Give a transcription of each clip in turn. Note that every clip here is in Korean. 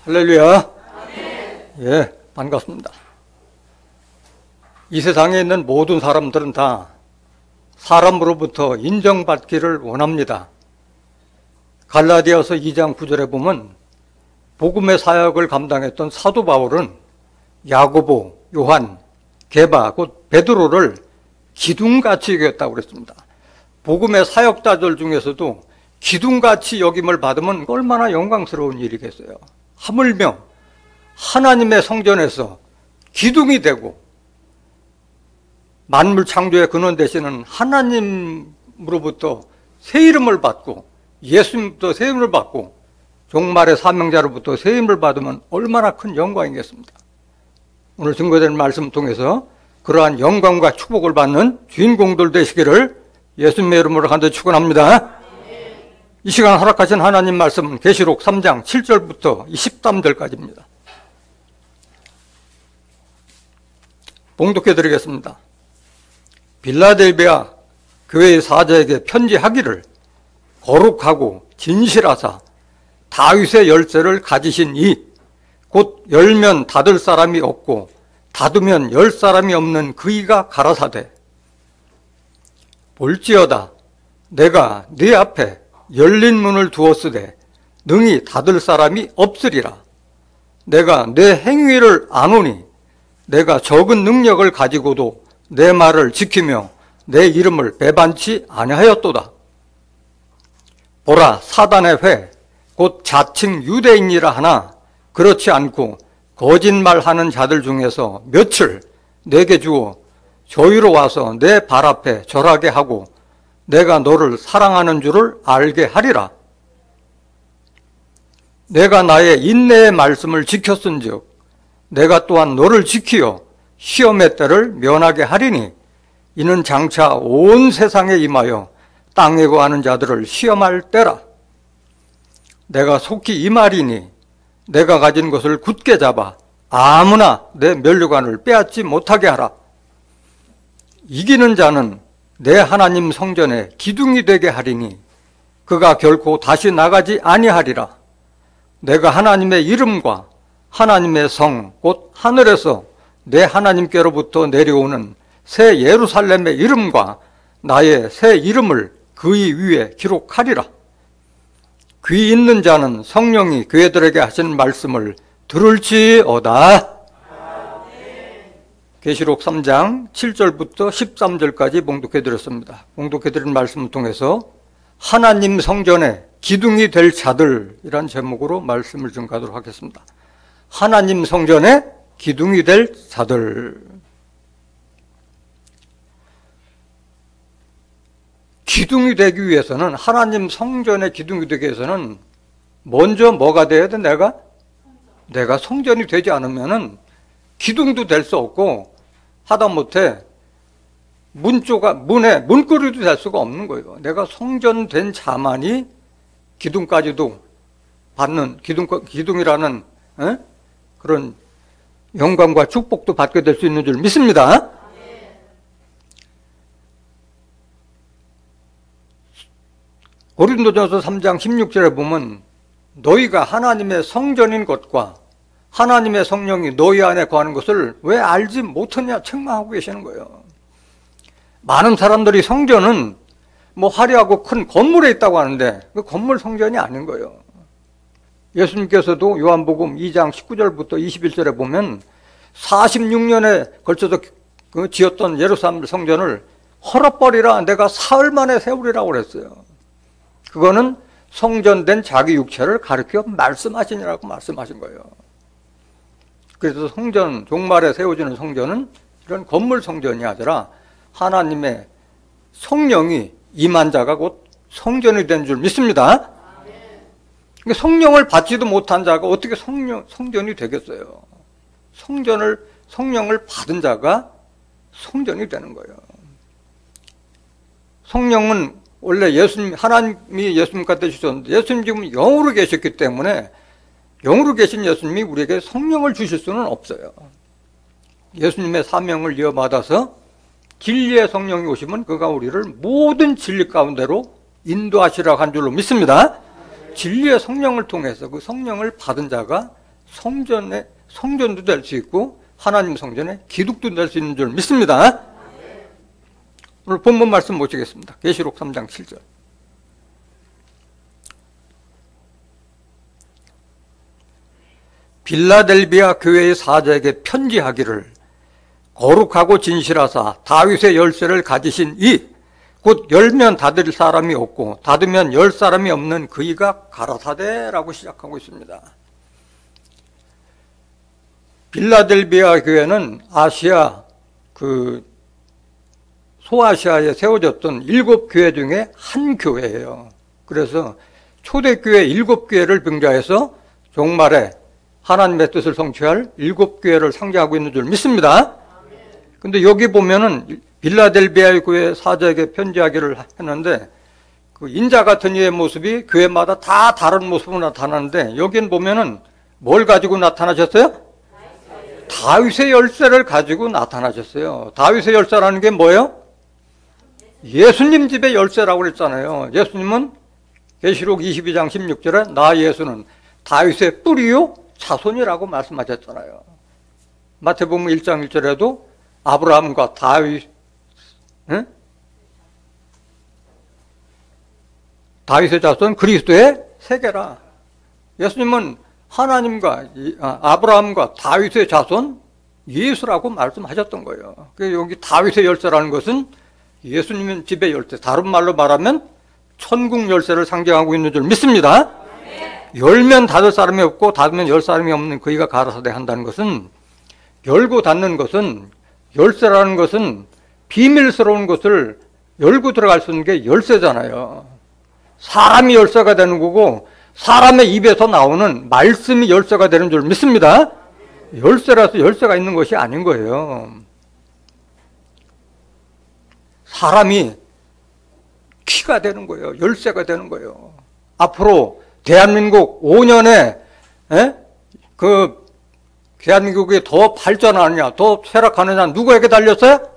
할렐루야. 예, 반갑습니다. 이 세상에 있는 모든 사람들은 다 사람으로부터 인정받기를 원합니다. 갈라디아서 2장 9절에 보면 복음의 사역을 감당했던 사도 바울은 야고보, 요한, 게바, 곧 베드로를 기둥같이 여겼다고 그랬습니다. 복음의 사역자들 중에서도 기둥같이 여김을 받으면 얼마나 영광스러운 일이겠어요. 하물며 하나님의 성전에서 기둥이 되고 만물 창조의 근원 되시는 하나님으로부터 새 이름을 받고 예수님부터 새 이름을 받고 종말의 사명자로부터 새 이름을 받으면 얼마나 큰 영광이겠습니까? 오늘 증거되는 말씀 통해서 그러한 영광과 축복을 받는 주인공들 되시기를 예수님의 이름으로 간절히 축원합니다. 이 시간 허락하신 하나님 말씀은 계시록 3장 7절부터 13절까지입니다. 봉독해 드리겠습니다. 빌라델비아 교회의 사자에게 편지하기를 거룩하고 진실하사 다윗의 열쇠를 가지신 이 곧 열면 닫을 사람이 없고 닫으면 열 사람이 없는 그이가 가라사대 볼지어다 내가 네 앞에 열린 문을 두었으되 능히 닫을 사람이 없으리라. 내가 내 행위를 아노니 내가 적은 능력을 가지고도 내 말을 지키며 내 이름을 배반치 아니하였도다. 보라 사단의 회 곧 자칭 유대인이라 하나 그렇지 않고 거짓말하는 자들 중에서 몇을 내게 주어 저희로 와서 내 발 앞에 절하게 하고 내가 너를 사랑하는 줄을 알게 하리라. 내가 나의 인내의 말씀을 지켰은즉 내가 또한 너를 지키어 시험의 때를 면하게 하리니 이는 장차 온 세상에 임하여 땅에 거하는 자들을 시험할 때라. 내가 속히 이 말이니 내가 가진 것을 굳게 잡아 아무나 내 면류관을 빼앗지 못하게 하라. 이기는 자는 내 하나님 성전에 기둥이 되게 하리니 그가 결코 다시 나가지 아니하리라. 내가 하나님의 이름과 하나님의 성 곧 하늘에서 내 하나님께로부터 내려오는 새 예루살렘의 이름과 나의 새 이름을 그의 위에 기록하리라. 귀 있는 자는 성령이 교회들에게 하신 말씀을 들을지어다. 계시록 3장 7절부터 13절까지 봉독해드렸습니다. 봉독해드린 말씀을 통해서 하나님 성전에 기둥이 될 자들이란 제목으로 말씀을 증가하도록 하겠습니다. 하나님 성전에 기둥이 될 자들. 기둥이 되기 위해서는 하나님 성전에 기둥이 되기 위해서는 먼저 뭐가 돼야 돼? 내가 성전이 되지 않으면은 기둥도 될 수 없고 하다못해 문고리도 될 수가 없는 거예요. 내가 성전된 자만이 기둥까지도 받는 기둥이라는 그런 영광과 축복도 받게 될 수 있는 줄 믿습니다. 고린도전서 3장 16절에 보면 너희가 하나님의 성전인 것과 하나님의 성령이 너희 안에 거하는 것을 왜 알지 못하냐 책망하고 계시는 거예요. 많은 사람들이 성전은 뭐 화려하고 큰 건물에 있다고 하는데 그 건물 성전이 아닌 거예요. 예수님께서도 요한복음 2장 19절부터 21절에 보면 46년에 걸쳐서 지었던 예루살렘 성전을 헐어버리라 내가 사흘 만에 세우리라고 그랬어요. 그거는 성전된 자기 육체를 가리켜 말씀하시니라고 말씀하신 거예요. 그래서 성전, 종말에 세워지는 성전은 이런 건물 성전이 아니라 하나님의 성령이 임한 자가 곧 성전이 된 줄 믿습니다. 그러니까 성령을 받지도 못한 자가 어떻게 성전이 되겠어요? 성령을 받은 자가 성전이 되는 거예요. 성령은 원래 하나님이 예수님 갖다 주셨는데 예수님 지금 영으로 계셨기 때문에 영으로 계신 예수님이 우리에게 성령을 주실 수는 없어요. 예수님의 사명을 이어받아서 진리의 성령이 오시면 그가 우리를 모든 진리 가운데로 인도하시라고 한 줄로 믿습니다. 진리의 성령을 통해서 그 성령을 받은 자가 성전도 될 수 있고 하나님 성전에 기둥도 될 수 있는 줄 믿습니다. 오늘 본문 말씀 보시겠습니다. 계시록 3장 7절. 빌라델비아 교회의 사자에게 편지하기를 거룩하고 진실하사 다윗의 열쇠를 가지신 이 곧 열면 닫을 사람이 없고 닫으면 열 사람이 없는 그이가 가라사대라고 시작하고 있습니다. 빌라델비아 교회는 아시아 소아시아에 세워졌던 7교회 중에 한 교회예요. 그래서 초대교회 7교회를 병자해서 종말에 하나님의 뜻을 성취할 7교회를 상징하고 있는 줄 믿습니다. 근데 여기 보면은 빌라델비아 교회 사자에게 편지하기를 했는데 그 인자 같은 이의 모습이 교회마다 다 다른 모습으로 나타나는데 여긴 보면은 뭘 가지고 나타나셨어요? 다윗의 열쇠를 가지고 나타나셨어요. 다윗의 열쇠라는 게 뭐예요? 예수님 집의 열쇠라고 그랬잖아요. 예수님은 계시록 22장 16절에 나 예수는 다윗의 뿌리요 자손이라고 말씀하셨잖아요. 마태복음 1장 1절에도 아브라함과 다윗의 자손 그리스도의 세계라. 예수님은 하나님과 아브라함과 다윗의 자손 예수라고 말씀하셨던 거예요. 여기 다윗의 열쇠라는 것은 예수님 집의 열쇠, 다른 말로 말하면 천국 열쇠를 상징하고 있는 줄 믿습니다. 열면 닫을 사람이 없고 닫으면 열 사람이 없는 그이가 가라사대 한다는 것은 열고 닫는 것은 열쇠라는 것은 비밀스러운 것을 열고 들어갈 수 있는 게 열쇠잖아요. 사람이 열쇠가 되는 거고 사람의 입에서 나오는 말씀이 열쇠가 되는 줄 믿습니다. 열쇠라서 열쇠가 있는 것이 아닌 거예요. 사람이 키가 되는 거예요. 열쇠가 되는 거예요. 앞으로 대한민국 5년에 대한민국이 더 발전하느냐, 더 쇠락하느냐 누구에게 달렸어요?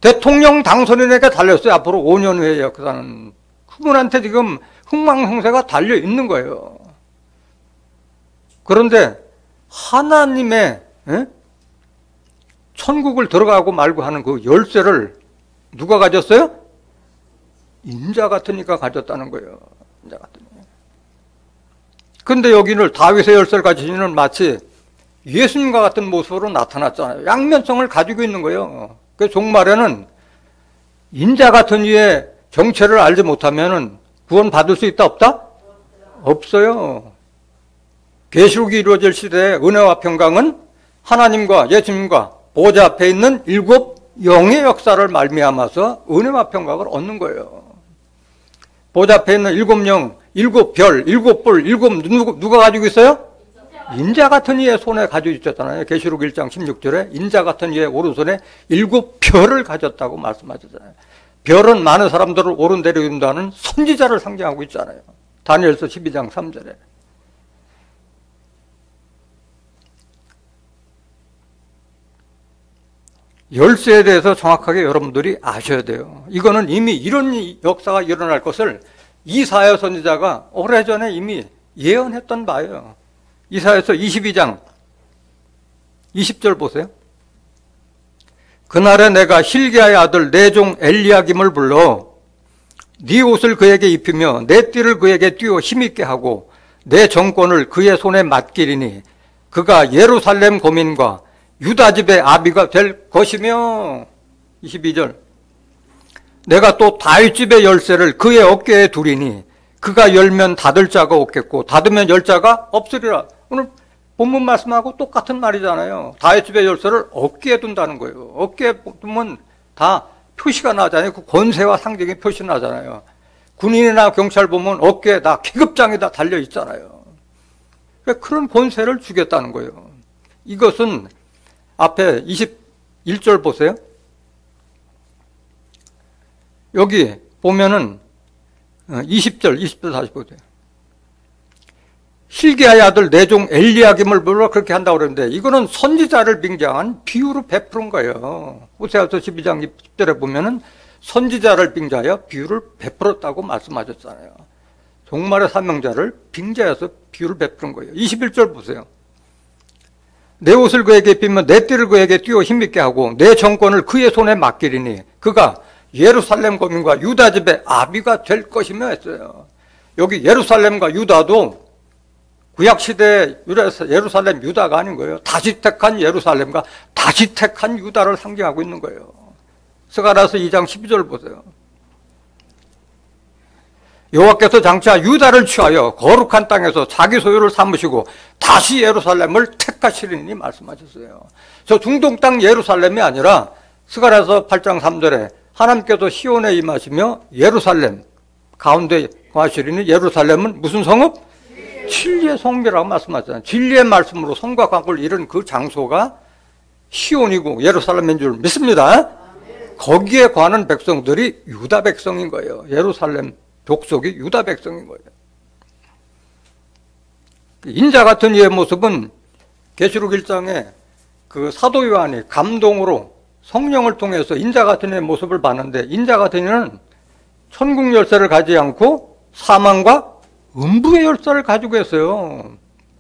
대통령 당선인에게 달렸어요. 앞으로 5년 후의 역사는. 그분한테 지금 흥망성쇠가 달려 있는 거예요. 그런데 하나님의 천국을 들어가고 말고 하는 그 열쇠를 누가 가졌어요? 인자 같은 이가 가졌다는 거예요. 인자 같은 이. 근데 여기는 다윗의 열쇠를 가진 이는 마치 예수님과 같은 모습으로 나타났잖아요. 양면성을 가지고 있는 거예요. 그 종말에는 인자 같은 이의 정체를 알지 못하면 구원 받을 수 있다 없다? 없어요. 계시록이 이루어질 시대에 은혜와 평강은 하나님과 예수님과 보좌 앞에 있는 7 영의 역사를 말미암아서 은혜와 평강을 얻는 거예요. 보좌 앞에 있는 7 영, 7 별, 7 뿔, 7 누가 가지고 있어요? 인자 같은 이의 손에 가지고 있었잖아요. 계시록 1장 16절에 인자 같은 이의 오른손에 7 별을 가졌다고 말씀하셨잖아요. 별은 많은 사람들을 옳은 대로 인도하는 선지자를 상징하고 있잖아요. 다니엘서 12장 3절에. 열쇠에 대해서 정확하게 여러분들이 아셔야 돼요. 이거는 이미 이런 역사가 일어날 것을 이사야 선지자가 오래전에 이미 예언했던 바예요. 이사야서 22장 20절 보세요. 그날에 내가 hil기야의 아들 내 종 엘리야김을 불러 네 옷을 그에게 입히며 내 띠를 그에게 띄워 힘있게 하고 내 정권을 그의 손에 맡기리니 그가 예루살렘 고민과 유다 집의 아비가 될 것이며 22절 내가 또 다윗 집의 열쇠를 그의 어깨에 두리니 그가 열면 닫을 자가 없겠고 닫으면 열 자가 없으리라. 오늘 본문 말씀하고 똑같은 말이잖아요. 다윗 집의 열쇠를 어깨에 둔다는 거예요. 어깨에 두면 다 표시가 나잖아요. 그 권세와 상징의 표시 나잖아요. 군인이나 경찰 보면 어깨에 다 계급장에다 달려 있잖아요. 그런 권세를 주겠다는 거예요. 이것은 앞에 21절 보세요. 여기 보면은 20절 다시 보세요. hil기야의 아들 내 종 엘리야김을 불러 그렇게 한다고 그러는데 이거는 선지자를 빙자한 비유로 베푸는 거예요. 호세아서 12장 10절에 보면은 선지자를 빙자하여 비유를 베풀었다고 말씀하셨잖아요. 종말의 사명자를 빙자해서 비유를 베푸는 거예요. 21절 보세요. 내 옷을 그에게 입히며 내 띠를 그에게 띄워 힘있게 하고 내 정권을 그의 손에 맡기리니 그가 예루살렘 거민과 유다 집의 아비가 될 것이며 했어요. 여기 예루살렘과 유다도 구약시대 예루살렘 유다가 아닌 거예요. 다시 택한 예루살렘과 다시 택한 유다를 상징하고 있는 거예요. 스가랴서 2장 12절 보세요. 여호와께서 장차 유다를 취하여 거룩한 땅에서 자기 소유를 삼으시고 다시 예루살렘을 택하시리니 말씀하셨어요. 저 중동 땅 예루살렘이 아니라 스가랴서 8장 3절에 하나님께서 시온에 임하시며 예루살렘 가운데 거하시리니 예루살렘은 무슨 성읍? 진리의 성읍이라고 말씀하셨잖아요. 진리의 말씀으로 성과 광고를 이룬 그 장소가 시온이고 예루살렘인 줄 믿습니다. 거기에 관한 백성들이 유다 백성인 거예요. 예루살렘 족속이 유다 백성인 거예요. 인자 같은 이의 모습은 계시록 1장에 그 사도 요한이 감동으로 성령을 통해서 인자 같은 이의 모습을 봤는데, 인자 같은 이는 천국 열쇠를 가지지 않고 사망과 음부의 열쇠를 가지고 있어요.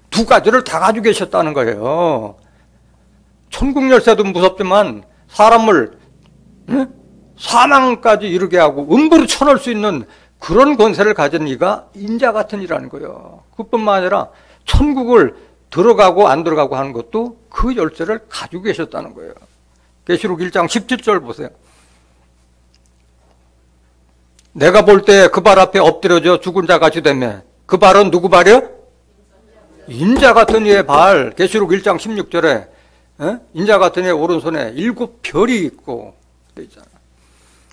두 가지를 다 가지고 계셨다는 거예요. 천국 열쇠도 무섭지만 사람을 사망까지 이르게 하고 음부로 쳐넣을 수 있는 그런 권세를 가진 이가 인자 같은 이라는 거예요. 그뿐만 아니라 천국을 들어가고 안 들어가고 하는 것도 그 열쇠를 가지고 계셨다는 거예요. 계시록 1장 17절 보세요. 내가 볼 때 그 발 앞에 엎드려져 죽은 자 같이 되며, 그 발은 누구 발이요? 인자 같은 이의 발. 계시록 1장 16절에 인자 같은 이의 오른손에 7별이 있고 돼 있잖아.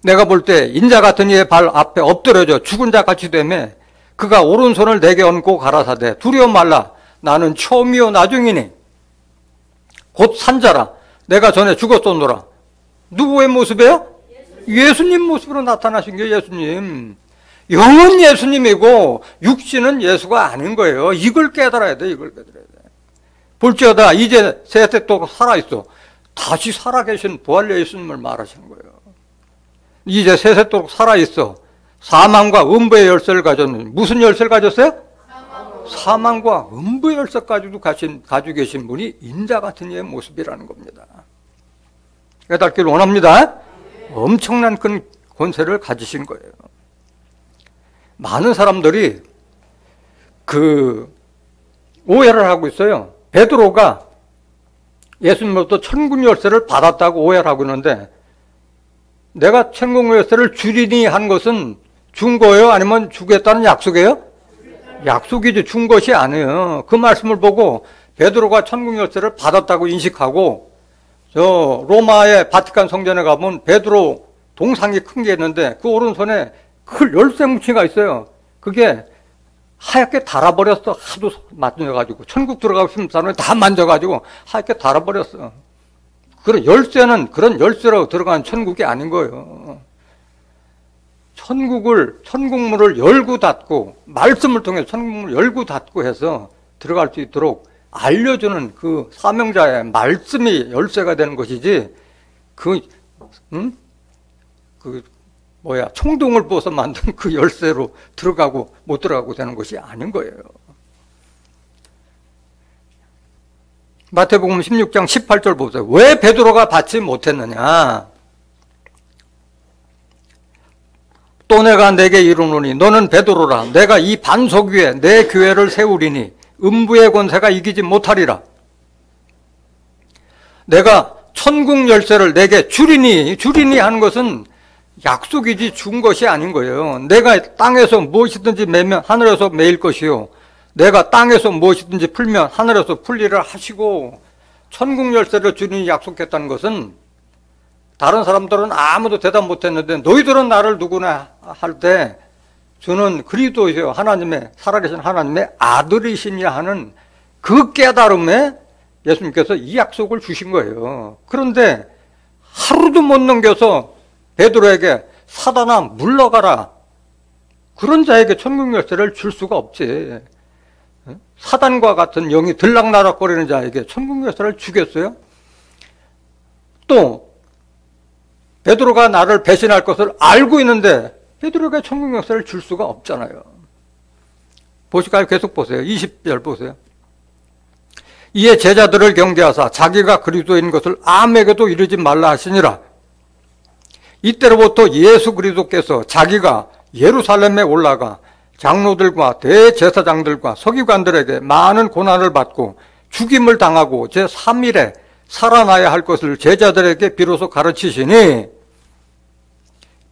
내가 볼 때 인자 같은 이의 발 앞에 엎드려져 죽은 자 같이 되며 그가 오른손을 내게 얹고 가라사대 두려워 말라 나는 처음이요 나중이니 곧 산자라 내가 전에 죽었었노라. 누구의 모습이에요? 예수님 모습으로 나타나신 게 예수님. 영은 예수님이고 육신은 예수가 아닌 거예요. 이걸 깨달아야 돼. 이걸 깨달아야 돼. 볼지어다 이제 세세토록 살아있어. 다시 살아계신 부활 예수님을 말하시는 거예요. 이제 세세토록 살아있어. 사망과 음부의 열쇠를 가졌는데 무슨 열쇠를 가졌어요? 사망과 음부의 열쇠까지도 가지고 계신 분이 인자 같은 이의 모습이라는 겁니다. 깨닫기를 원합니다. 엄청난 큰 권세를 가지신 거예요. 많은 사람들이 오해를 하고 있어요. 베드로가 예수님으로부터 천국 열쇠를 받았다고 오해를 하고 있는데, 내가 천국 열쇠를 주리니 한 것은 준 거예요? 아니면 주겠다는 약속이에요? 약속이지 준 것이 아니에요. 그 말씀을 보고 베드로가 천국 열쇠를 받았다고 인식하고, 저 로마의 바티칸 성전에 가면 베드로 동상이 큰 게 있는데 그 오른손에 큰 열쇠 뭉치가 있어요. 그게 하얗게 달아버렸어. 하도 만져가지고. 천국 들어가고 싶은 사람이 다 만져가지고 하얗게 달아버렸어. 그런 열쇠는 그런 열쇠로 들어가는 천국이 아닌 거예요. 천국문을 열고 닫고, 말씀을 통해 천국문을 열고 닫고 해서 들어갈 수 있도록 알려주는 그 사명자의 말씀이 열쇠가 되는 것이지, 총동을 부어서 만든 그 열쇠로 들어가고 못 들어가고 되는 것이 아닌 거예요. 마태복음 16장 18절 보세요. 왜 베드로가 받지 못했느냐? 또 내가 내게 이르노니 너는 베드로라. 내가 이 반석 위에 내 교회를 세우리니 음부의 권세가 이기지 못하리라. 내가 천국 열쇠를 내게 주리니 하는 것은 약속이지 준 것이 아닌 거예요. 내가 땅에서 무엇이든지 매면 하늘에서 매일 것이요, 내가 땅에서 무엇이든지 풀면 하늘에서 풀리라 하시고, 천국 열쇠를 주니 약속했다는 것은, 다른 사람들은 아무도 대답 못했는데 너희들은 나를 누구나 할 때 저는 그리스도이요 하나님의 살아계신 하나님의 아들이시냐 하는 그 깨달음에 예수님께서 이 약속을 주신 거예요. 그런데 하루도 못 넘겨서 베드로에게 사단아 물러가라, 그런 자에게 천국 열쇠를 줄 수가 없지. 사단과 같은 영이 들락날락거리는 자에게 천국 열쇠를 주겠어요? 또 베드로가 나를 배신할 것을 알고 있는데 베드로에게 천국 열쇠를 줄 수가 없잖아요. 보실까요? 계속 보세요. 20절 보세요. 이에 제자들을 경계하사 자기가 그리스도인 것을 아무에게도 이르지 말라 하시니라. 이때로부터 예수 그리스도께서 자기가 예루살렘에 올라가 장로들과 대제사장들과 서기관들에게 많은 고난을 받고 죽임을 당하고 제3일에 살아나야 할 것을 제자들에게 비로소 가르치시니,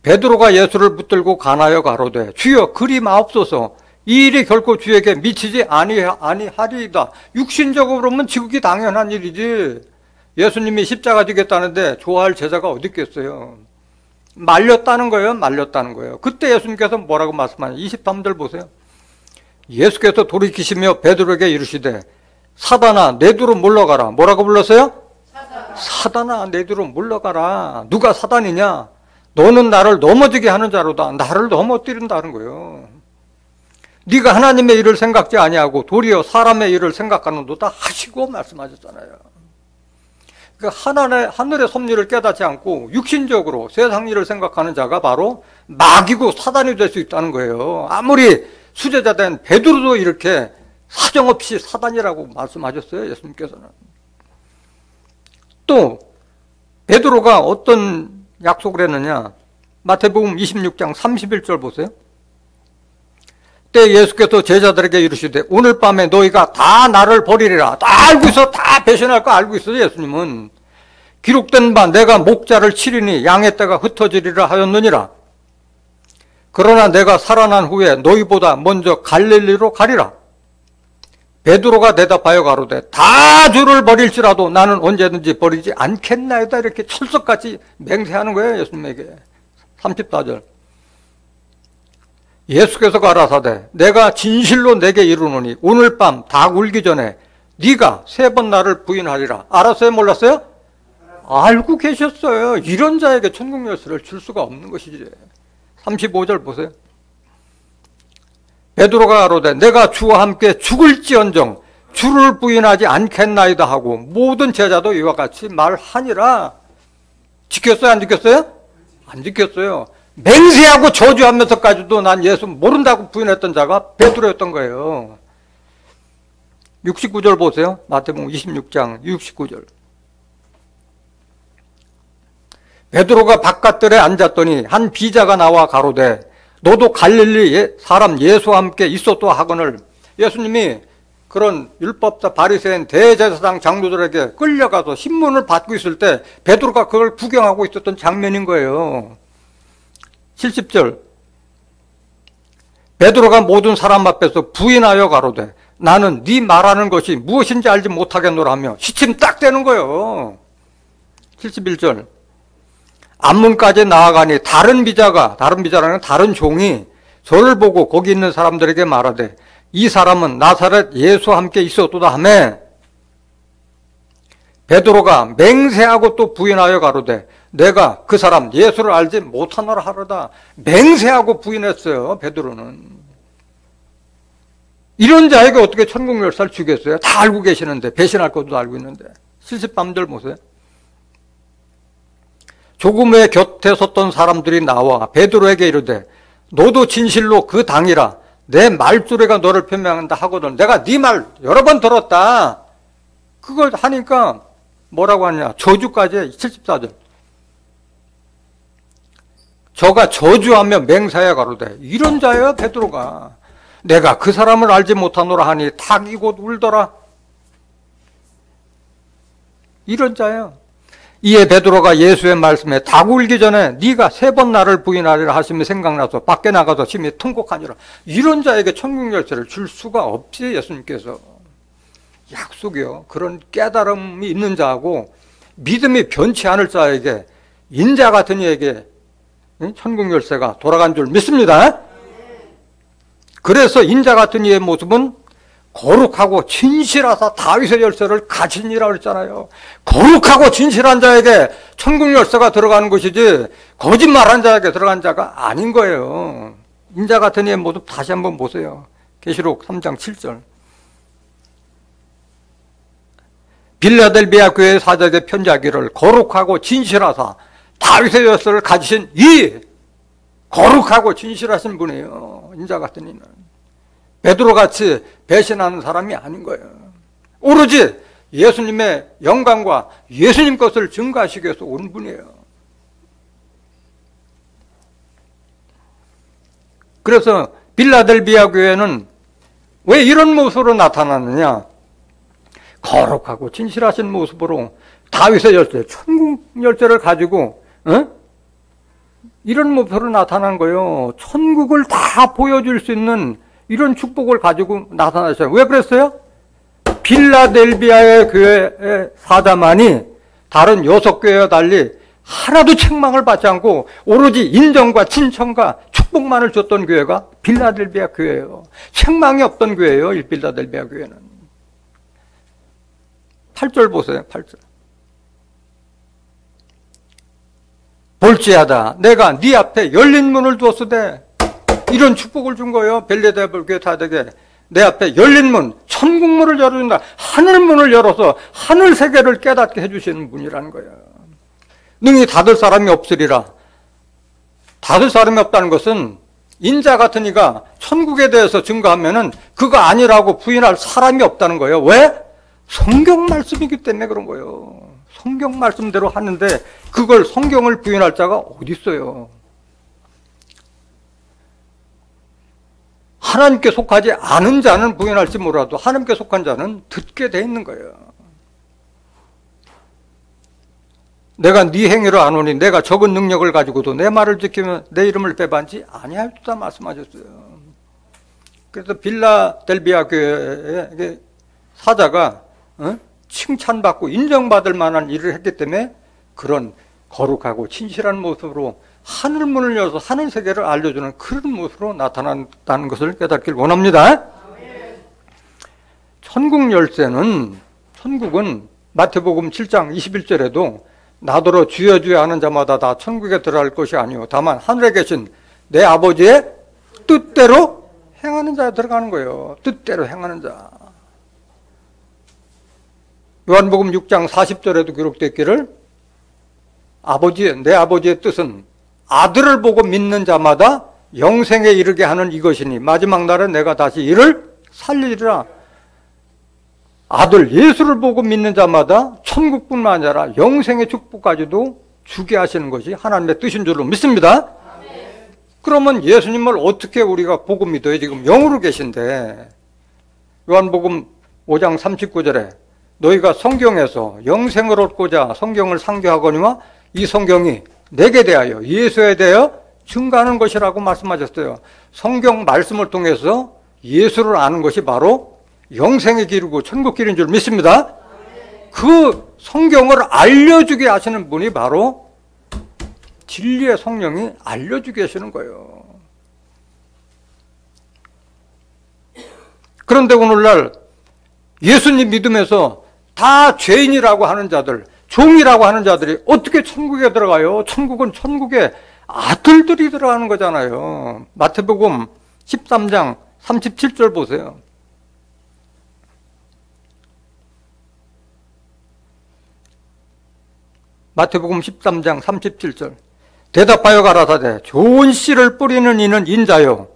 베드로가 예수를 붙들고 간하여 가로되 주여 그리 마옵소서, 이 일이 결코 주에게 미치지 아니하리이다. 육신적으로 보면 지극히 당연한 일이지, 예수님이 십자가 지겠다는데 좋아할 제자가 어디 있겠어요. 말렸다는 거예요. 말렸다는 거예요. 그때 예수님께서 뭐라고 말씀하냐, 23절 보세요. 예수께서 돌이키시며 베드로에게 이르시되 사단아 내 뒤로 물러가라. 뭐라고 불렀어요? 사단아 내 뒤로 물러가라. 누가 사단이냐? 너는 나를 넘어지게 하는 자로다. 나를 넘어뜨린다는 거예요. 네가 하나님의 일을 생각지 아니하고 도리어 사람의 일을 생각하는도다 하시고 말씀하셨잖아요. 그러니까 하늘의 섭리를 깨닫지 않고 육신적으로 세상 일을 생각하는 자가 바로 마귀고 사단이 될 수 있다는 거예요. 아무리 수제자된 베드로도 이렇게 사정없이 사단이라고 말씀하셨어요, 예수님께서는. 또 베드로가 어떤 약속을 했느냐, 마태복음 26장 31절 보세요. 때 예수께서 제자들에게 이르시되 오늘 밤에 너희가 다 나를 버리리라. 다 알고 있어. 다 배신할 거 알고 있어요, 예수님은. 기록된 바 내가 목자를 치리니 양의 떼가 흩어지리라 하였느니라. 그러나 내가 살아난 후에 너희보다 먼저 갈릴리로 가리라. 베드로가 대답하여 가로되 다 주를 버릴지라도 나는 언제든지 버리지 않겠나이다. 이렇게 철석같이 맹세하는 거예요, 예수님에게. 34절. 예수께서 가라사대 내가 진실로 내게 이르노니 오늘 밤 닭 울기 전에 네가 3번 나를 부인하리라. 알았어요? 몰랐어요? 알고 계셨어요. 이런 자에게 천국 열쇠를 줄 수가 없는 것이지. 35절 보세요. 베드로가 가로되 내가 주와 함께 죽을지언정 주를 부인하지 않겠나이다 하고 모든 제자도 이와 같이 말하니라. 지켰어요? 안 지켰어요? 안 지켰어요. 맹세하고 저주하면서까지도 난 예수 모른다고 부인했던 자가 베드로였던 거예요. 69절 보세요. 마태복음 26장 69절. 베드로가 바깥들에 앉았더니 한 비자가 나와 가로되 너도 갈릴리 사람 예수와 함께 있었다 하거늘. 예수님이 그런 율법자 바리새인 대제사장 장로들에게 끌려가서 신문을 받고 있을 때 베드로가 그걸 구경하고 있었던 장면인 거예요. 70절. 베드로가 모든 사람 앞에서 부인하여 가로되 나는 네 말하는 것이 무엇인지 알지 못하겠노라 하며 시침 딱 대는 거예요. 71절. 앞문까지 나아가니 다른 비자라는 다른 종이 저를 보고 거기 있는 사람들에게 말하되 이 사람은 나사렛 예수와 함께 있었도다 하며 베드로가 맹세하고 또 부인하여 가로되 내가 그 사람 예수를 알지 못하노라 하로다. 맹세하고 부인했어요, 베드로는. 이런 자에게 어떻게 천국 열쇠를 주겠어요? 다 알고 계시는데, 배신할 것도 알고 있는데. 73절 보세요. 조금 후에 곁에 섰던 사람들이 나와 베드로에게 이르되 너도 진실로 그 당이라 내 말투례가 너를 표명한다 하거든. 내가 네 말 여러 번 들었다. 그걸 하니까 뭐라고 하냐, 저주까지 해. 74절. 저가 저주하며 맹세하여 가로되 이런 자예요, 베드로가. 내가 그 사람을 알지 못하노라 하니 닭이 곧 울더라. 이런 자예요. 이에 베드로가 예수의 말씀에 닭 울기 전에 네가 3번 나를 부인하리라 하시며 생각나서 밖에 나가서 심히 통곡하니라. 이런 자에게 천국 열쇠를 줄 수가 없지, 예수님께서. 약속이요. 그런 깨달음이 있는 자하고 믿음이 변치 않을 자에게, 인자 같은 이에게 천국 열쇠가 돌아간 줄 믿습니다. 그래서 인자 같은 이의 모습은 거룩하고 진실하사 다윗의 열쇠를 가지니라 그랬잖아요. 거룩하고 진실한 자에게 천국 열쇠가 들어가는 것이지 거짓말한 자에게 들어간 자가 아닌 거예요. 인자 같은 이의 모습 다시 한번 보세요. 계시록 3장 7절. 빌라델비아 교회 사자에게 편지하기를 거룩하고 진실하사 다윗의 열쇠를 가지신 이 거룩하고 진실하신 분이에요. 인자 같은 이는 베드로같이 배신하는 사람이 아닌 거예요. 오로지 예수님의 영광과 예수님 것을 증거하시기 위해서 온 분이에요. 그래서 빌라델비아 교회는 왜 이런 모습으로 나타났느냐? 거룩하고 진실하신 모습으로 다윗의 열쇠, 천국 열쇠를 가지고 이런 모습으로 나타난 거예요. 천국을 다 보여줄 수 있는 이런 축복을 가지고 나타나셨어요. 왜 그랬어요? 빌라델비아의 교회의 사자만이 다른 6교회와 달리 하나도 책망을 받지 않고 오로지 인정과 칭찬과 축복만을 줬던 교회가 빌라델비아 교회예요. 책망이 없던 교회예요. 이 빌라델비아 교회는. 8절 보세요. 8절. 볼지어다 내가 네 앞에 열린 문을 두었으되, 이런 축복을 준 거예요. 빌라델비아 교회 사도에게. 내 앞에 열린 문, 천국 문을 열어준다. 하늘 문을 열어서 하늘 세계를 깨닫게 해주시는 분이라는 거예요. 능히 닫을 사람이 없으리라. 닫을 사람이 없다는 것은 인자 같은 이가 천국에 대해서 증거하면은 그거 아니라고 부인할 사람이 없다는 거예요. 왜? 성경 말씀이기 때문에 그런 거예요. 성경 말씀대로 하는데 그걸 성경을 부인할 자가 어디 있어요? 하나님께 속하지 않은 자는 부인할지 몰라도 하나님께 속한 자는 듣게 돼 있는 거예요. 내가 네 행위를 아노니 내가 적은 능력을 가지고도 내 말을 지키면 내 이름을 배반지 아니하였다 말씀하셨어요. 그래서 빌라델비아 교회의 사자가 칭찬받고 인정받을 만한 일을 했기 때문에 그런 거룩하고 진실한 모습으로 하늘 문을 열어서 하늘 세계를 알려주는 그런 모습으로 나타난다는 것을 깨닫길 원합니다. 천국 열쇠는, 천국은 마태복음 7장 21절에도 나더러 주여 주여 하는 자마다 다 천국에 들어갈 것이 아니요 다만 하늘에 계신 내 아버지의 뜻대로 행하는 자에 들어가는 거예요. 뜻대로 행하는 자. 요한복음 6장 40절에도 기록되어 있기를 내 아버지의 뜻은 아들을 보고 믿는 자마다 영생에 이르게 하는 이것이니 마지막 날에 내가 다시 이를 살리리라. 아들 예수를 보고 믿는 자마다 천국뿐만 아니라 영생의 축복까지도 주게 하시는 것이 하나님의 뜻인 줄로 믿습니다. 그러면 예수님을 어떻게 우리가 보고 믿어요? 지금 영으로 계신데. 요한복음 5장 39절에 너희가 성경에서 영생을 얻고자 성경을 상고하거니와 이 성경이 내게 대하여 예수에 대하여 증거하는 것이라고 말씀하셨어요. 성경 말씀을 통해서 예수를 아는 것이 바로 영생의 길이고 천국 길인 줄 믿습니다. 그 성경을 알려주게 하시는 분이 바로 진리의 성령이 알려주게 하시는 거예요. 그런데 오늘날 예수님 믿으면서 다 죄인이라고 하는 자들, 종이라고 하는 자들이 어떻게 천국에 들어가요? 천국은 천국의 아들들이 들어가는 거잖아요. 마태복음 13장 37절 보세요. 마태복음 13장 37절. 대답하여 가라사대 좋은 씨를 뿌리는 이는 인자요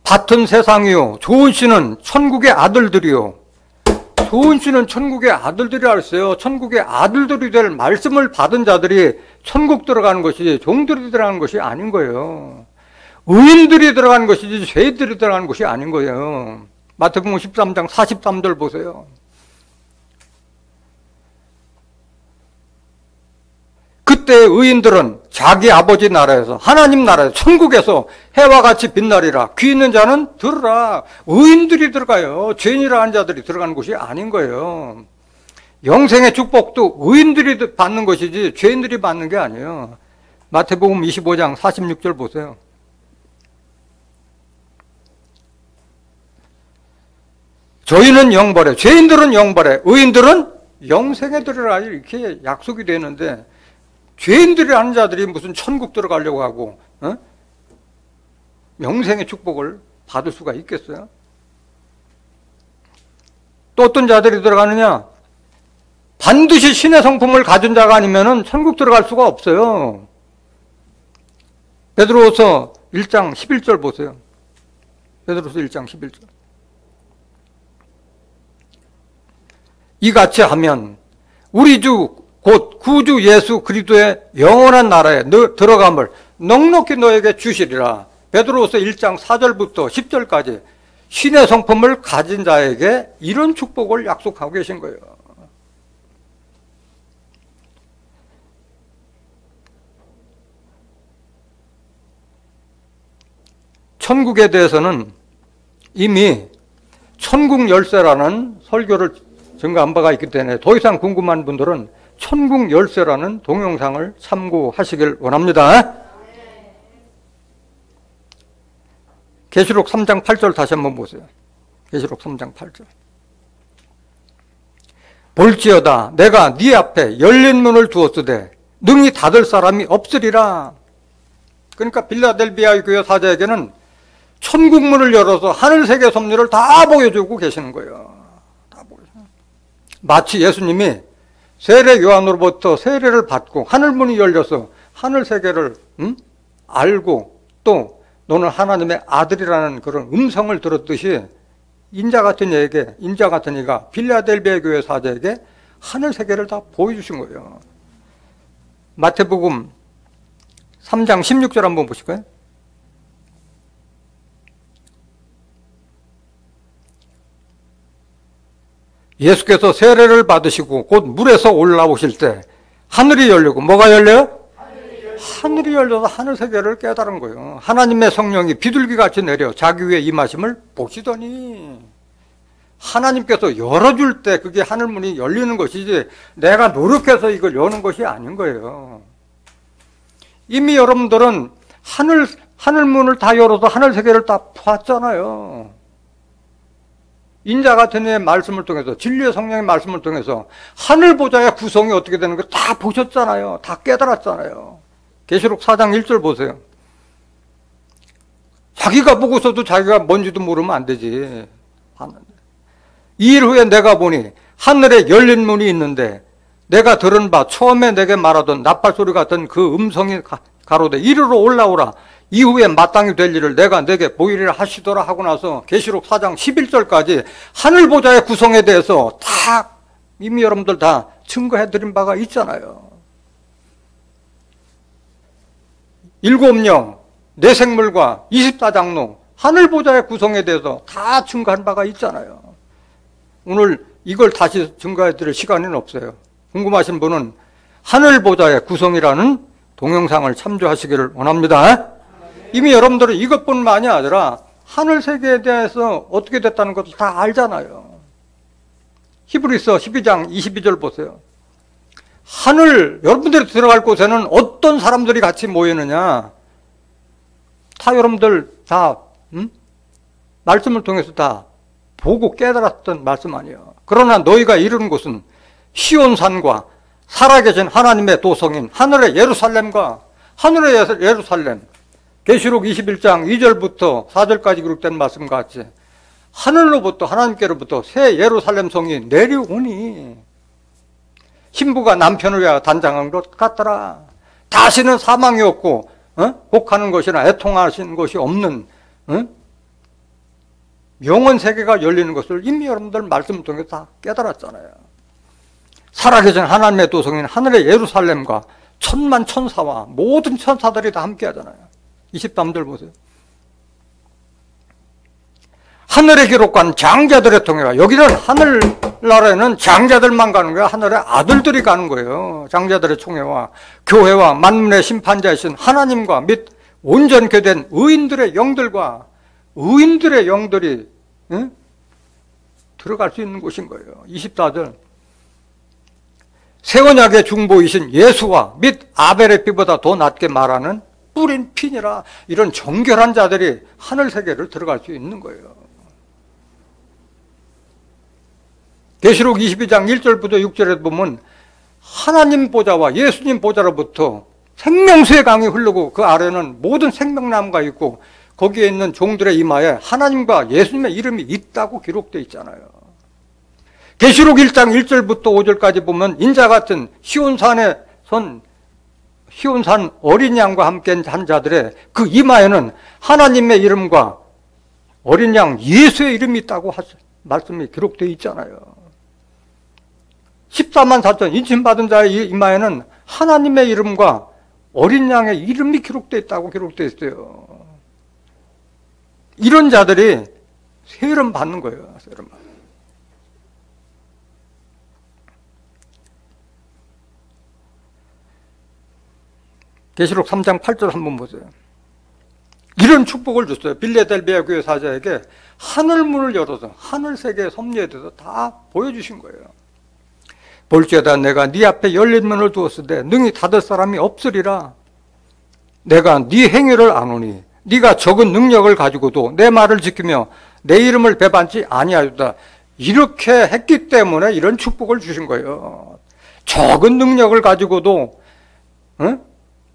밭은 세상이요 좋은 씨는 천국의 아들들이요. 좋은 씨는 천국의 아들들이라 했어요. 천국의 아들들이 될 말씀을 받은 자들이 천국 들어가는 것이지 종들이 들어가는 것이 아닌 거예요. 의인들이 들어가는 것이지 죄인들이 들어가는 것이 아닌 거예요. 마태복음 13장 43절 보세요. 그때 의인들은 자기 아버지 나라에서, 하나님 나라에서, 천국에서 해와 같이 빛나리라. 귀 있는 자는 들으라. 의인들이 들어가요. 죄인이라 하는 자들이 들어가는 것이 아닌 거예요. 영생의 축복도 의인들이 받는 것이지 죄인들이 받는 게 아니에요. 마태복음 25장 46절 보세요. 저희는 영벌에, 죄인들은 영벌에, 의인들은 영생에 들으라. 이렇게 약속이 되는데 죄인들이 하는 자들이 무슨 천국 들어가려고 하고 영생의 축복을 받을 수가 있겠어요? 또 어떤 자들이 들어가느냐? 반드시 신의 성품을 가진 자가 아니면 천국 들어갈 수가 없어요. 베드로서 1장 11절 보세요. 베드로서 1장 11절. 이같이 하면 우리 주 곧 구주 예수 그리스도의 영원한 나라에 들어감을 넉넉히 너에게 주시리라. 베드로후서 1장 4절부터 10절까지 신의 성품을 가진 자에게 이런 축복을 약속하고 계신 거예요. 천국에 대해서는 이미 천국 열쇠라는 설교를 증거한 바가 있기 때문에 더 이상 궁금한 분들은 천국 열쇠라는 동영상을 참고하시길 원합니다. 계시록 3장 8절 다시 한번 보세요. 계시록 3장 8절. 볼지어다 내가 네 앞에 열린 문을 두었으되 능히 닫을 사람이 없으리라. 그러니까 빌라델비아 교회 사자에게는 천국 문을 열어서 하늘세계 섭리를 다 보여주고 계시는 거예요. 다 보여줘요. 마치 예수님이 세례 요한으로부터 세례를 받고 하늘문이 열려서 하늘세계를 알고 또 너는 하나님의 아들이라는 그런 음성을 들었듯이 인자 같은 이가 빌라델비아 교회 사자에게 하늘세계를 다 보여주신 거예요. 마태복음 3장 16절 한번 보실까요? 예수께서 세례를 받으시고 곧 물에서 올라오실 때 하늘이 열리고 뭐가 열려요? 하늘이 열려서 하늘세계를 깨달은 거예요. 하나님의 성령이 비둘기같이 내려 자기 위에 임하심을 보시더니 하나님께서 열어줄 때 그게 하늘문이 열리는 것이지 내가 노력해서 이걸 여는 것이 아닌 거예요. 이미 여러분들은 하늘문을 다 열어서 하늘세계를 다 봤잖아요. 인자 같은 이의 말씀을 통해서 진리의 성령의 말씀을 통해서 하늘 보좌의 구성이 어떻게 되는 거 다 보셨잖아요. 다 깨달았잖아요. 계시록 4장 1절 보세요. 자기가 보고서도 자기가 뭔지도 모르면 안 되지. 이 일 후에 내가 보니 하늘에 열린 문이 있는데 내가 들은 바 처음에 내게 말하던 나팔소리 같은 그 음성이 가로되 이리로 올라오라. 이후에 마땅히 될 일을 내가 내게 보이리라 하시더라 하고 나서 계시록 4장 11절까지 하늘 보좌의 구성에 대해서 다 이미 여러분들 다 증거해드린 바가 있잖아요. 일곱 영, 네 생물과 24장로 하늘 보좌의 구성에 대해서 다 증거한 바가 있잖아요. 오늘 이걸 다시 증거해드릴 시간은 없어요. 궁금하신 분은 하늘 보좌의 구성이라는 동영상을 참조하시기를 원합니다. 이미 여러분들은 이것뿐만이 아니라 하늘 세계에 대해서 어떻게 됐다는 것도 다 알잖아요. 히브리서 12장 22절 보세요. 하늘, 여러분들이 들어갈 곳에는 어떤 사람들이 같이 모이느냐. 다 여러분들 다 말씀을 통해서 다 보고 깨달았던 말씀 아니에요. 그러나 너희가 이르는 곳은 시온산과 살아계신 하나님의 도성인 하늘의 예루살렘과 하늘의 예루살렘, 계시록 21장 2절부터 4절까지 기록된 말씀과 같이 하늘로부터 하나님께로부터 새 예루살렘 성이 내려오니 신부가 남편을 위하여 단장한 것 같더라. 다시는 사망이 없고 곡하는 것이나 애통하시는 것이 없는 영원 세계가 열리는 것을 이미 여러분들 말씀을 통해 다 깨달았잖아요. 살아계신 하나님의 도성인 하늘의 예루살렘과 천만 천사와 모든 천사들이 다 함께 하잖아요. 23절 보세요. 하늘의 기록관 장자들의 통해라. 여기는 하늘나라에는 장자들만 가는 거야. 하늘의 아들들이 가는 거예요. 장자들의 총회와 교회와 만민의 심판자이신 하나님과 및 온전케 된 의인들의 영들과 의인들의 영들이 들어갈 수 있는 곳인 거예요. 24절. 새 언약의 중보이신 예수와 및 아벨의 피보다 더 낫게 말하는 뿌린 피니라. 이런 정결한 자들이 하늘 세계를 들어갈 수 있는 거예요. 계시록 22장 1절부터 6절에 보면 하나님 보좌와 예수님 보좌로부터 생명수의 강이 흐르고 그 아래는 모든 생명나무가 있고 거기에 있는 종들의 이마에 하나님과 예수님의 이름이 있다고 기록되어 있잖아요. 계시록 1장 1절부터 5절까지 보면 인자 같은 시온산 어린 양과 함께 한 자들의 그 이마에는 하나님의 이름과 어린 양 예수의 이름이 있다고 말씀이 기록되어 있잖아요. 14만 4천 인침받은 자의 이마에는 하나님의 이름과 어린 양의 이름이 기록되어 있다고 기록되어 있어요. 이런 자들이 세례를 받는 거예요. 세례를 받는. 계시록 3장 8절 한번 보세요. 이런 축복을 줬어요. 빌레델비아 교회 사자에게 하늘문을 열어서 하늘 세계의 섭리에 대해서 다 보여주신 거예요. 볼지어다 내가 네 앞에 열린 문을 두었으되 능히 닫을 사람이 없으리라. 내가 네 행위를 아노니 네가 적은 능력을 가지고도 내 말을 지키며 내 이름을 배반치 아니하였다. 이렇게 했기 때문에 이런 축복을 주신 거예요. 적은 능력을 가지고도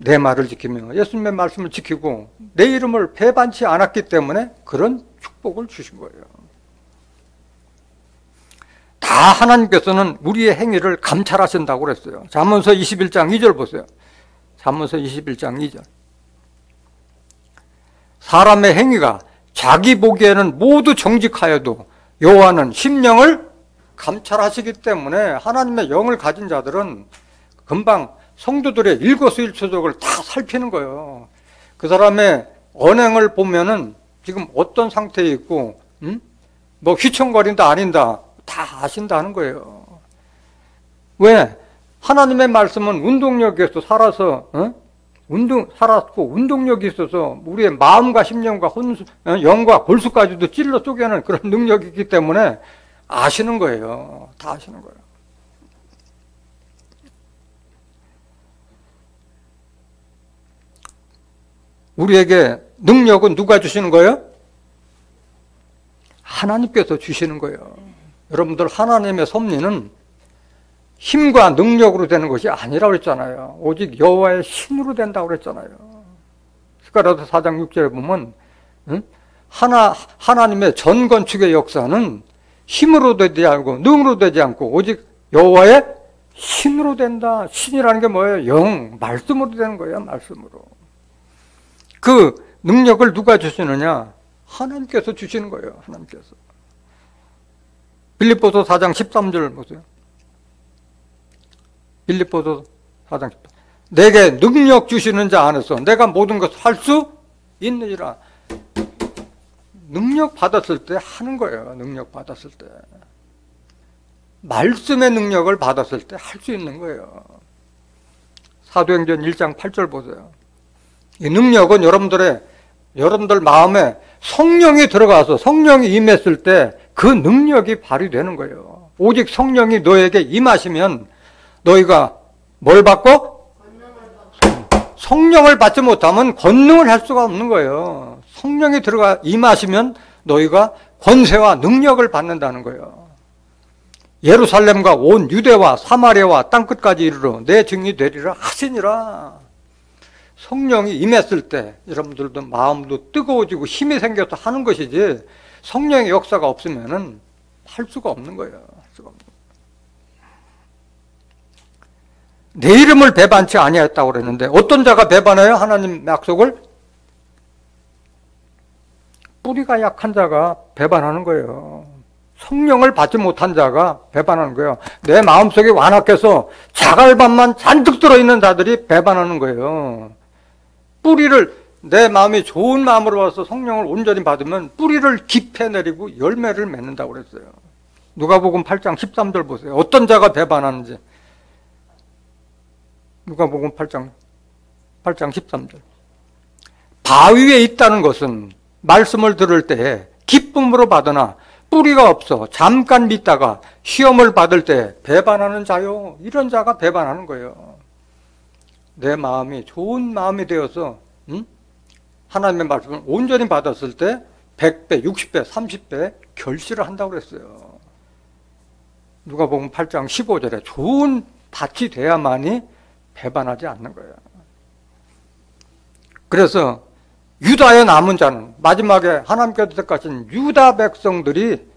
내 말을 지키며 예수님의 말씀을 지키고 내 이름을 배반치 않았기 때문에 그런 축복을 주신 거예요. 다 하나님께서는 우리의 행위를 감찰하신다고 그랬어요. 잠언서 21장 2절 보세요. 잠언서 21장 2절. 사람의 행위가 자기 보기에는 모두 정직하여도 여호와는 심령을 감찰하시기 때문에 하나님의 영을 가진 자들은 금방 성도들의 일거수일투족을 다 살피는 거예요. 그 사람의 언행을 보면은 지금 어떤 상태에 있고, 뭐 휘청거린다 아닌다 다 아신다는 거예요. 왜? 하나님의 말씀은 운동력에서 살아서 살았고 운동력이 있어서 우리의 마음과 심령과 영과 골수까지도 찔러 쪼개는 그런 능력이 있기 때문에 아시는 거예요. 다 아시는 거예요. 우리에게 능력은 누가 주시는 거예요? 하나님께서 주시는 거예요. 여러분들 하나님의 섭리는 힘과 능력으로 되는 것이 아니라고 그랬잖아요. 오직 여호와의 신으로 된다고 그랬잖아요. 스가랴서 4장 6절에 보면 하나님의 전건축의 역사는 힘으로 되지 않고 능으로 되지 않고 오직 여호와의 신으로 된다. 신이라는 게 뭐예요? 영, 말씀으로 되는 거예요. 말씀으로. 그 능력을 누가 주시느냐? 하나님께서 주시는 거예요. 하나님께서. 빌립보서 4장 13절 보세요. 빌립보서 4장 13절. 내게 능력 주시는 자 안에서 내가 모든 것을 할 수 있느니라. 능력 받았을 때 하는 거예요. 능력 받았을 때. 말씀의 능력을 받았을 때 할 수 있는 거예요. 사도행전 1장 8절 보세요. 이 능력은 여러분들 마음에 성령이 들어가서 성령이 임했을 때 그 능력이 발휘되는 거예요. 오직 성령이 너에게 임하시면 너희가 뭘 받고? 성령을 받지 못하면 권능을 할 수가 없는 거예요. 성령이 들어가 임하시면 너희가 권세와 능력을 받는다는 거예요. 예루살렘과 온 유대와 사마리아와 땅끝까지 이르러 내 증인이 되리라 하시니라. 성령이 임했을 때 여러분들도 마음도 뜨거워지고 힘이 생겨서 하는 것이지 성령의 역사가 없으면은 할 수가 없는 거예요. 할 수가 없는 거예요. 내 이름을 배반치 아니하였다고 그랬는데 어떤 자가 배반해요? 하나님 약속을? 뿌리가 약한 자가 배반하는 거예요. 성령을 받지 못한 자가 배반하는 거예요. 내 마음속에 완악해서 자갈밭만 잔뜩 들어있는 자들이 배반하는 거예요. 뿌리를 내 마음이 좋은 마음으로 와서 성령을 온전히 받으면 뿌리를 깊이내리고 열매를 맺는다고 그랬어요. 누가복음 8장 13절 보세요. 어떤 자가 배반하는지. 누가복음 8장 13절. 바위에 있다는 것은 말씀을 들을 때 기쁨으로 받으나 뿌리가 없어 잠깐 믿다가 시험을 받을 때 배반하는 자요. 이런 자가 배반하는 거예요. 내 마음이 좋은 마음이 되어서 하나님의 말씀을 온전히 받았을 때 100배, 60배, 30배 결실을 한다고 그랬어요. 누가복음 8장 15절에 좋은 밭이 돼야만이 배반하지 않는 거예요. 그래서 유다의 남은 자는 마지막에 하나님께서 택하신 유다 백성들이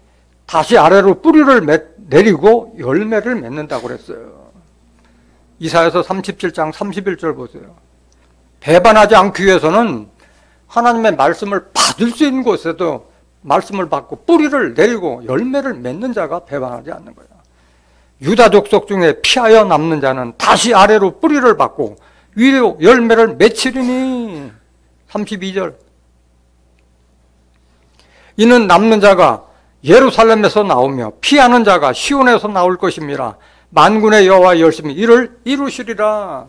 다시 아래로 뿌리를 내리고 열매를 맺는다고 그랬어요. 이사야서 37장 31절 보세요. 배반하지 않기 위해서는 하나님의 말씀을 받을 수 있는 곳에도 말씀을 받고 뿌리를 내리고 열매를 맺는 자가 배반하지 않는 거예요. 유다 족속 중에 피하여 남는 자는 다시 아래로 뿌리를 받고 위로 열매를 맺히리니. 32절. 이는 남는 자가 예루살렘에서 나오며 피하는 자가 시온에서 나올 것입니다. 만군의 여호와의 열심히 이를 이루시리라.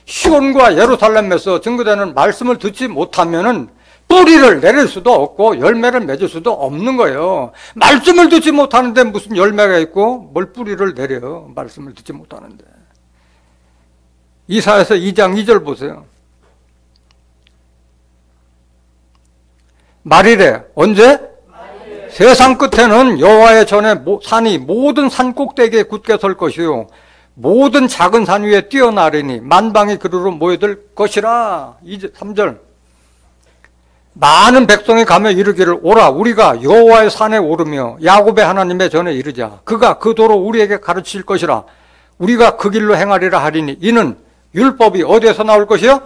시온과 예루살렘에서 증거되는 말씀을 듣지 못하면은 뿌리를 내릴 수도 없고 열매를 맺을 수도 없는 거예요. 말씀을 듣지 못하는데 무슨 열매가 있고 뭘 뿌리를 내려. 말씀을 듣지 못하는데. 이사야서 2장 2절 보세요. 말이래. 언제? 말이래. 세상 끝에는 여호와의 전에 산이 모든 산 꼭대기에 굳게 설 것이요 모든 작은 산 위에 뛰어나르니 만방이 그리로 모여들 것이라. 3절. 많은 백성이 가며 이르기를 오라 우리가 여호와의 산에 오르며 야곱의 하나님의 전에 이르자. 그가 그 도로 우리에게 가르칠 것이라. 우리가 그 길로 행하리라 하리니 이는 율법이 어디에서 나올 것이요?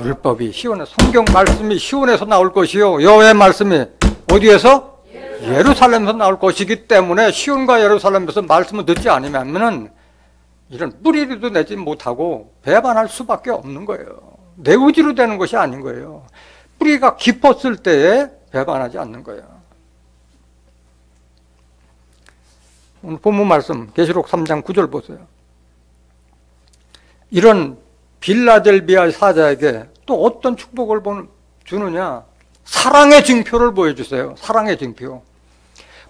율법이 시온에, 성경 말씀이 시온에서 나올 것이요 여호와의 말씀이 어디에서? 예루살렘에서 나올 것이기 때문에 시온과 예루살렘에서 말씀을 듣지 않으면은 이런 뿌리도 내지 못하고 배반할 수밖에 없는 거예요. 내 의지로 되는 것이 아닌 거예요. 뿌리가 깊었을 때에 배반하지 않는 거예요. 오늘 본문 말씀 계시록 3장 9절 보세요. 이런 빌라델비아 사자에게 또 어떤 축복을 주느냐? 사랑의 징표를 보여주세요. 사랑의 징표.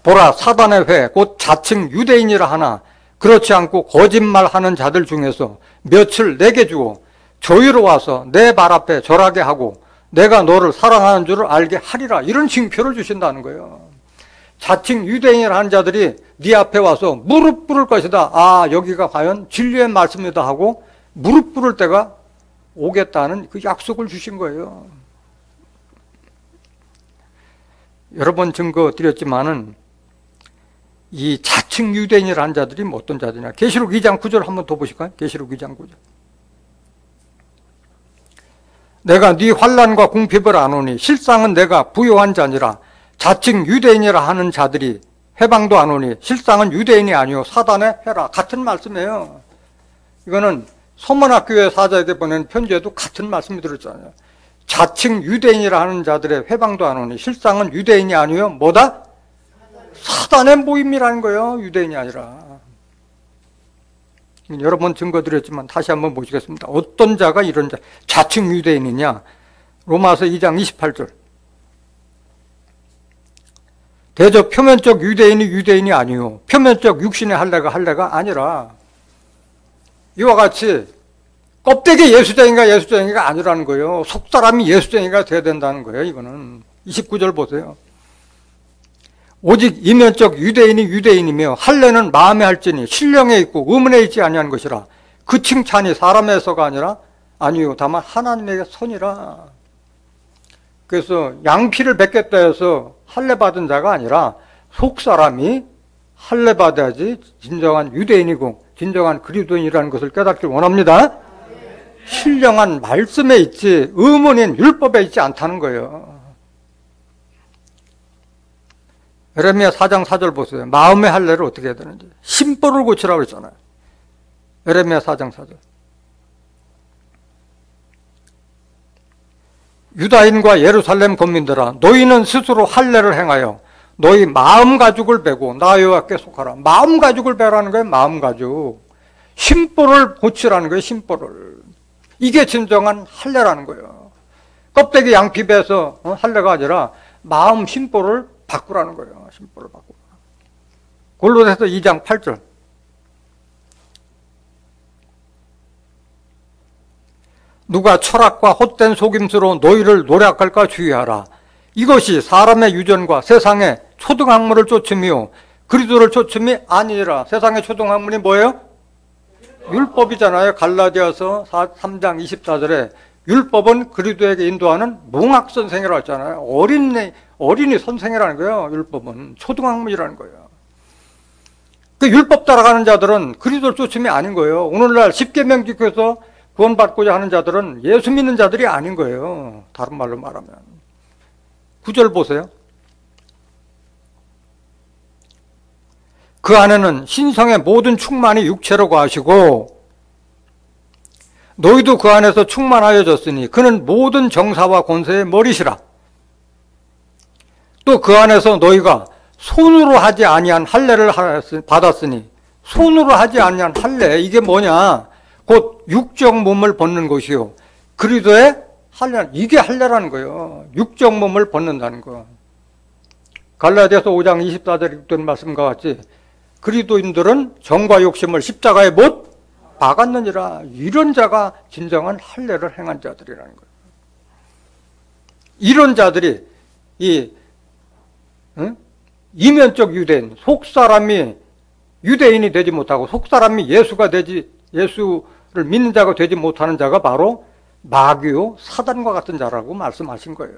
보라 사단의 회 곧 자칭 유대인이라 하나 그렇지 않고 거짓말하는 자들 중에서 며칠 내게 주고 저희로 와서 내 발 앞에 절하게 하고 내가 너를 사랑하는 줄을 알게 하리라. 이런 징표를 주신다는 거예요. 자칭 유대인이라 하는 자들이 네 앞에 와서 무릎 꿇을 것이다. 아 여기가 과연 진리의 말씀이다 하고 무릎 꿇을 때가 오겠다는 그 약속을 주신 거예요. 여러 번 증거 드렸지만은 이 자칭 유대인이라는 자들이 어떤 자들이냐. 계시록 2장 9절 한번 더 보실까요? 계시록 2장 9절. 내가 네 환난과 궁핍을 아노니 실상은 내가 부요한 자니라. 자칭 유대인이라 하는 자들이 해방도 아노니 실상은 유대인이 아니요 사단의 해라. 같은 말씀이에요. 이거는 서문학교의 사자에게 보낸 편지에도 같은 말씀이 들었잖아요. 자칭 유대인이라 하는 자들의 회방도 아노니 실상은 유대인이 아니요 뭐다? 사단의 모임이라는 거예요. 유대인이 아니라. 여러 번 증거 드렸지만 다시 한번 보시겠습니다. 어떤 자가 이런 자, 자칭 유대인이냐? 로마서 2장 28절. 대저 표면적 유대인이 유대인이 아니요 표면적 육신의 할례가 아니라 이와 같이 껍데기 예수쟁이가 아니라는 거예요. 속사람이 예수쟁이가 돼야 된다는 거예요. 이거는 29절 보세요. 오직 이면적 유대인이 유대인이며 할례는 마음에 할지니 신령에 있고 의문에 있지 아니한 것이라. 그 칭찬이 사람에서가 아니라 아니요 다만 하나님에게 선이라. 그래서 양피를 뱉겠다 해서 할례 받은 자가 아니라 속사람이 할례 받아야지 진정한 유대인이고 진정한 그리스도인이라는 것을 깨닫길 원합니다. 신령한 말씀에 있지 의문인 율법에 있지 않다는 거예요. 예레미야 4장 4절 보세요. 마음의 할례를 어떻게 해야 되는지. 심보를 고치라고 했잖아요. 예레미야 4장 4절. 유다인과 예루살렘 거민들아 너희는 스스로 할례를 행하여 너희 마음 가죽을 베고 나 여호와께 속하라. 마음 가죽을 베라는 거예요. 마음 가죽. 심보를 고치라는 거예요. 심보를. 이게 진정한 할례라는 거예요. 껍데기 양피 베서 할례가 아니라 마음 심보를 바꾸라는 거예요. 심보를 바꾸라. 골로새서 2장 8절. 누가 철학과 헛된 속임수로 너희를 노략할까 주의하라. 이것이 사람의 유전과 세상의 초등학문을 쫓음이요 그리스도를 쫓음이 아니라. 세상의 초등학문이 뭐예요? 율법이잖아요. 갈라디아서 3장 24절에 율법은 그리스도에게 인도하는 몽학선생이라고 했잖아요. 어린이 선생이라는 거예요. 율법은 초등학문이라는 거예요. 그 율법 따라가는 자들은 그리스도를 쫓음이 아닌 거예요. 오늘날 십계명 지켜서 구원받고자 하는 자들은 예수 믿는 자들이 아닌 거예요. 다른 말로 말하면. 9절 보세요. 그 안에는 신성의 모든 충만이 육체로 거하시고 너희도 그 안에서 충만하여졌으니 그는 모든 정사와 권세의 머리시라. 또 그 안에서 너희가 손으로 하지 아니한 할례를 받았으니 손으로 하지 아니한 할례, 이게 뭐냐? 곧 육적 몸을 벗는 것이요 그리스도의 할례, 이게 할례라는 거예요. 육적 몸을 벗는다는 거. 갈라디아서 5장 24절에 있던 말씀과 같이 그리스도인들은 정과 욕심을 십자가에 못 박았느니라. 이런 자가 진정한 할례를 행한 자들이라는 거예요. 이런 자들이 이면적 유대인, 속사람이 유대인이 되지 못하고 속사람이 예수를 믿는 자가 되지 못하는 자가 바로 마귀요 사단과 같은 자라고 말씀하신 거예요.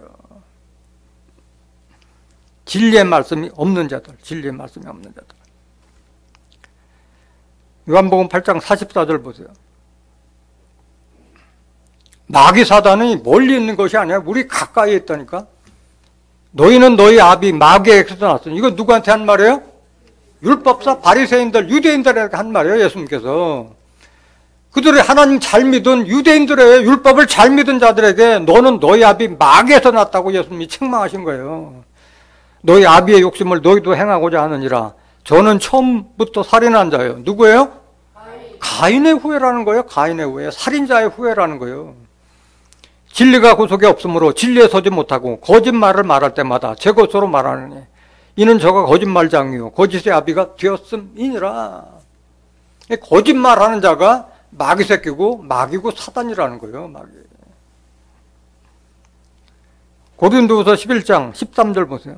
진리의 말씀이 없는 자들, 진리의 말씀이 없는 자들. 요한복음 8장 44절 보세요. 마귀 사단이 멀리 있는 것이 아니라 우리 가까이에 있다니까. 너희는 너희 아비 마귀에게서 났으니, 이거 누구한테 한 말이에요? 율법사, 바리새인들, 유대인들에게 한 말이에요, 예수님께서. 그들이 하나님 잘 믿은 유대인들의 율법을 잘 믿은 자들에게 너는 너희 아비 마귀에서 났다고 예수님이 책망하신 거예요. 너희 아비의 욕심을 너희도 행하고자 하느니라. 저는 처음부터 살인한 자예요. 누구예요? 가인의 후예라는 거예요. 가인의 후예. 살인자의 후예라는 거예요. 진리가 구속에 없으므로 진리에 서지 못하고 거짓말을 말할 때마다 제 것으로 말하느니 이는 저가 거짓말장이요 거짓의 아비가 되었음이니라. 거짓말하는 자가 마귀 새끼고 마귀고 사단이라는 거예요. 마귀. 고린도후서 11장 13절 보세요.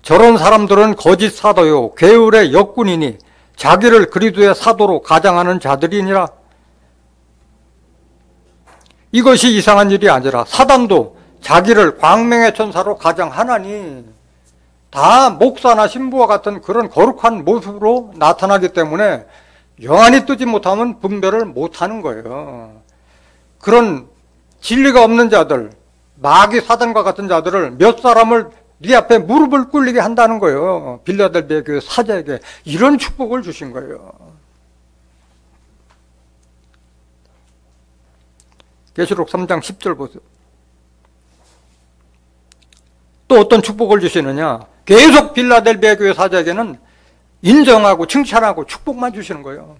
저런 사람들은 거짓 사도요 괴울의 역군이니 자기를 그리스도의 사도로 가장하는 자들이니라. 이것이 이상한 일이 아니라 사단도 자기를 광명의 천사로 가장하나니 다 목사나 신부와 같은 그런 거룩한 모습으로 나타나기 때문에 영안이 뜨지 못하면 분별을 못하는 거예요. 그런 진리가 없는 자들, 마귀 사단과 같은 자들을 몇 사람을 네 앞에 무릎을 꿇리게 한다는 거예요. 빌라델비아 교회 사자에게 이런 축복을 주신 거예요. 계시록 3장 10절 보세요. 또 어떤 축복을 주시느냐? 계속 빌라델비아 교회 사자에게는 인정하고 칭찬하고 축복만 주시는 거예요.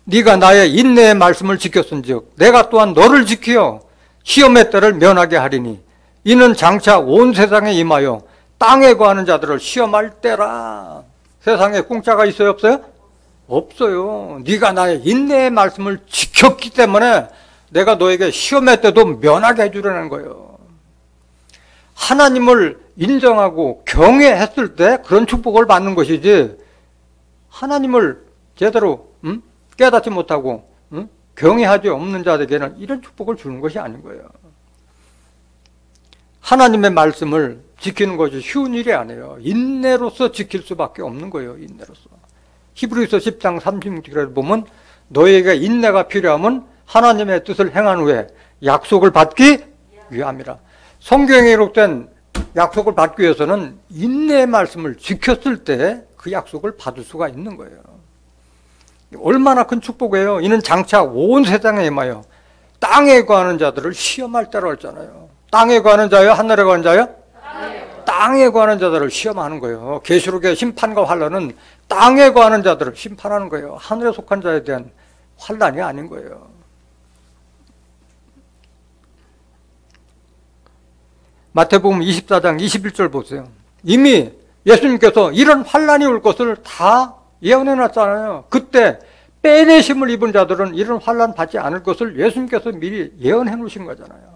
네가 나의 인내의 말씀을 지켰은즉 내가 또한 너를 지키어 시험의 때를 면하게 하리니 이는 장차 온 세상에 임하여 땅에 거하는 자들을 시험할 때라. 세상에 공짜가 있어요, 없어요? 없어요. 네가 나의 인내의 말씀을 지켰기 때문에 내가 너에게 시험의 때도 면하게 해주려는 거예요. 하나님을 인정하고 경외했을 때 그런 축복을 받는 것이지, 하나님을 제대로 깨닫지 못하고 경외하지 없는 자에게는 이런 축복을 주는 것이 아닌 거예요. 하나님의 말씀을 지키는 것이 쉬운 일이 아니에요. 인내로서 지킬 수밖에 없는 거예요. 인내로서. 히브리서 10장 36절에 보면 너희에게 인내가 필요하면 하나님의 뜻을 행한 후에 약속을 받기 위함이라. 성경에 기록된 약속을 받기 위해서는 인내의 말씀을 지켰을 때 그 약속을 받을 수가 있는 거예요. 얼마나 큰 축복이에요. 이는 장차 온 세상에 임하여 땅에 거하는 자들을 시험할 때로 했잖아요. 땅에 거하는 자요? 하늘에 거하는 자요? 땅에 거하는 자들을 시험하는 거예요. 계시록의 심판과 환란은 땅에 거하는 자들을 심판하는 거예요. 하늘에 속한 자에 대한 환란이 아닌 거예요. 마태복음 24장 21절 보세요. 이미 예수님께서 이런 환란이 올 것을 다 예언해 놨잖아요. 그때 빼내심을 입은 자들은 이런 환란 받지 않을 것을 예수님께서 미리 예언해 놓으신 거잖아요.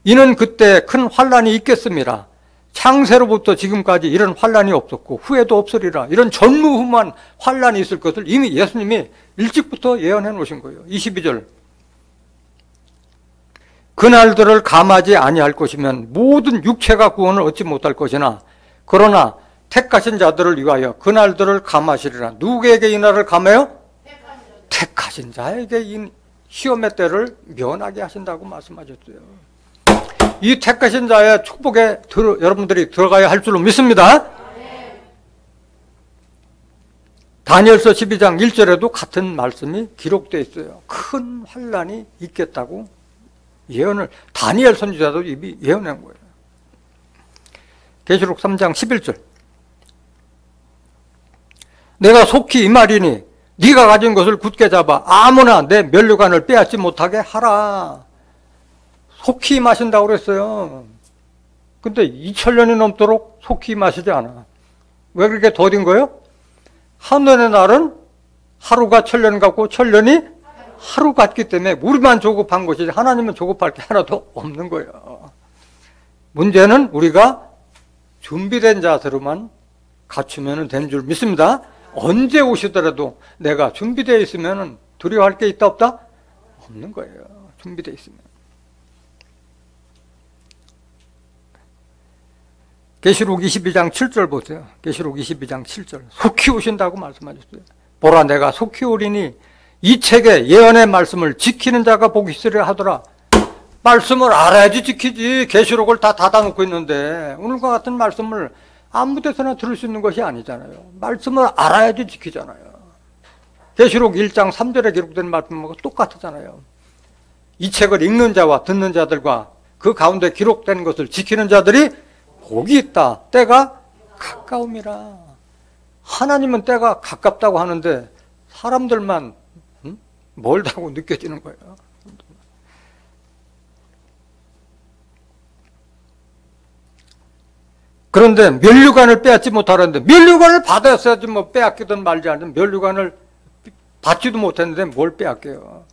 이는 그때 큰 환란이 있겠습니다. 창세로부터 지금까지 이런 환란이 없었고 후에도 없으리라. 이런 전무후무한 환란이 있을 것을 이미 예수님이 일찍부터 예언해 놓으신 거예요. 22절. 그날들을 감하지 아니할 것이면 모든 육체가 구원을 얻지 못할 것이나 그러나 택하신 자들을 위하여 그날들을 감하시리라. 누구에게 이 날을 감해요? 택하신 자에게 이 시험의 때를 면하게 하신다고 말씀하셨어요. 이 택하신 자의 축복에 여러분들이 들어가야 할 줄로 믿습니다. 다니엘서 12장 1절에도 같은 말씀이 기록되어 있어요. 큰 환란이 있겠다고 예언을 다니엘 선지자도 이미 예언한 거예요. 계시록 3장 11절. 내가 속히 이 말이니 네가 가진 것을 굳게 잡아 아무나 내 면류관을 빼앗지 못하게 하라. 속히 마신다고 그랬어요. 근데 2000년이 넘도록 속히 마시지 않아. 왜 그렇게 더딘 거예요? 하늘의 날은 하루가 천년 같고 천년이 하루 같기 때문에 우리만 조급한 것이지 하나님은 조급할 게 하나도 없는 거예요. 문제는 우리가 준비된 자세로만 갖추면 되는 줄 믿습니다. 언제 오시더라도 내가 준비되어 있으면 두려워할 게 있다 없다? 없는 거예요. 준비되어 있으면. 계시록 22장 7절 보세요. 계시록 22장 7절. 속히 오신다고 말씀하셨어요. 보라 내가 속히 오리니 이 책에 예언의 말씀을 지키는 자가 복이 있으려 하더라. 말씀을 알아야지 지키지. 계시록을 다 닫아놓고 있는데 오늘과 같은 말씀을 아무 데서나 들을 수 있는 것이 아니잖아요. 말씀을 알아야지 지키잖아요. 계시록 1장 3절에 기록된 말씀하고 똑같잖아요. 이 책을 읽는 자와 듣는 자들과 그 가운데 기록된 것을 지키는 자들이 복이 있다. 때가 가까움이라. 하나님은 때가 가깝다고 하는데 사람들만 멀다고 느껴지는 거예요. 그런데 면류관을 빼앗지 못하는데 면류관을 받았어야지 뭐 빼앗기든 말지 않든 면류관을 받지도 못했는데 뭘 빼앗겨요.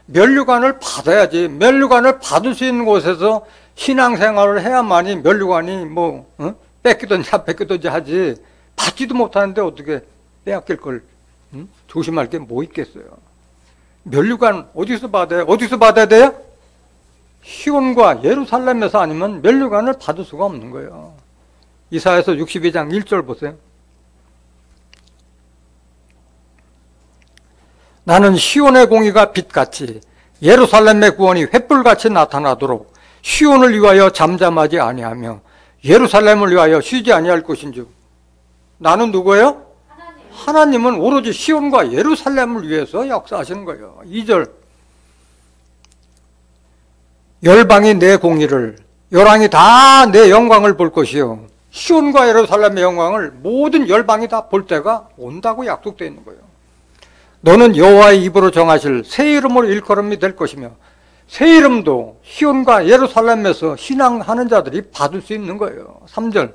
면류관을 받아야지. 면류관을 받을 수 있는 곳에서 신앙생활을 해야만이 면류관이 뭐 뺏기든지 안 뺏기든지 하지. 받지도 못하는데 어떻게 빼앗길 걸 조심할 게 뭐 있겠어요. 면류관 어디서 받아요? 어디서 받아야 돼요? 시온과 예루살렘에서 아니면 면류관을 받을 수가 없는 거예요. 이사야서 62장 1절 보세요. 나는 시온의 공의가 빛같이 예루살렘의 구원이 횃불같이 나타나도록 시온을 위하여 잠잠하지 아니하며 예루살렘을 위하여 쉬지 아니할 것인즉. 나는 누구예요? 하나님은 오로지 시온과 예루살렘을 위해서 역사하시는 거예요. 2절. 열방이 내 공의를, 열왕이 다 내 영광을 볼 것이요 시온과 예루살렘의 영광을 모든 열방이 다 볼 때가 온다고 약속되어 있는 거예요. 너는 여호와의 입으로 정하실 새 이름으로 일컬음이 될 것이며 새 이름도 시온과 예루살렘에서 신앙하는 자들이 받을 수 있는 거예요. 3절.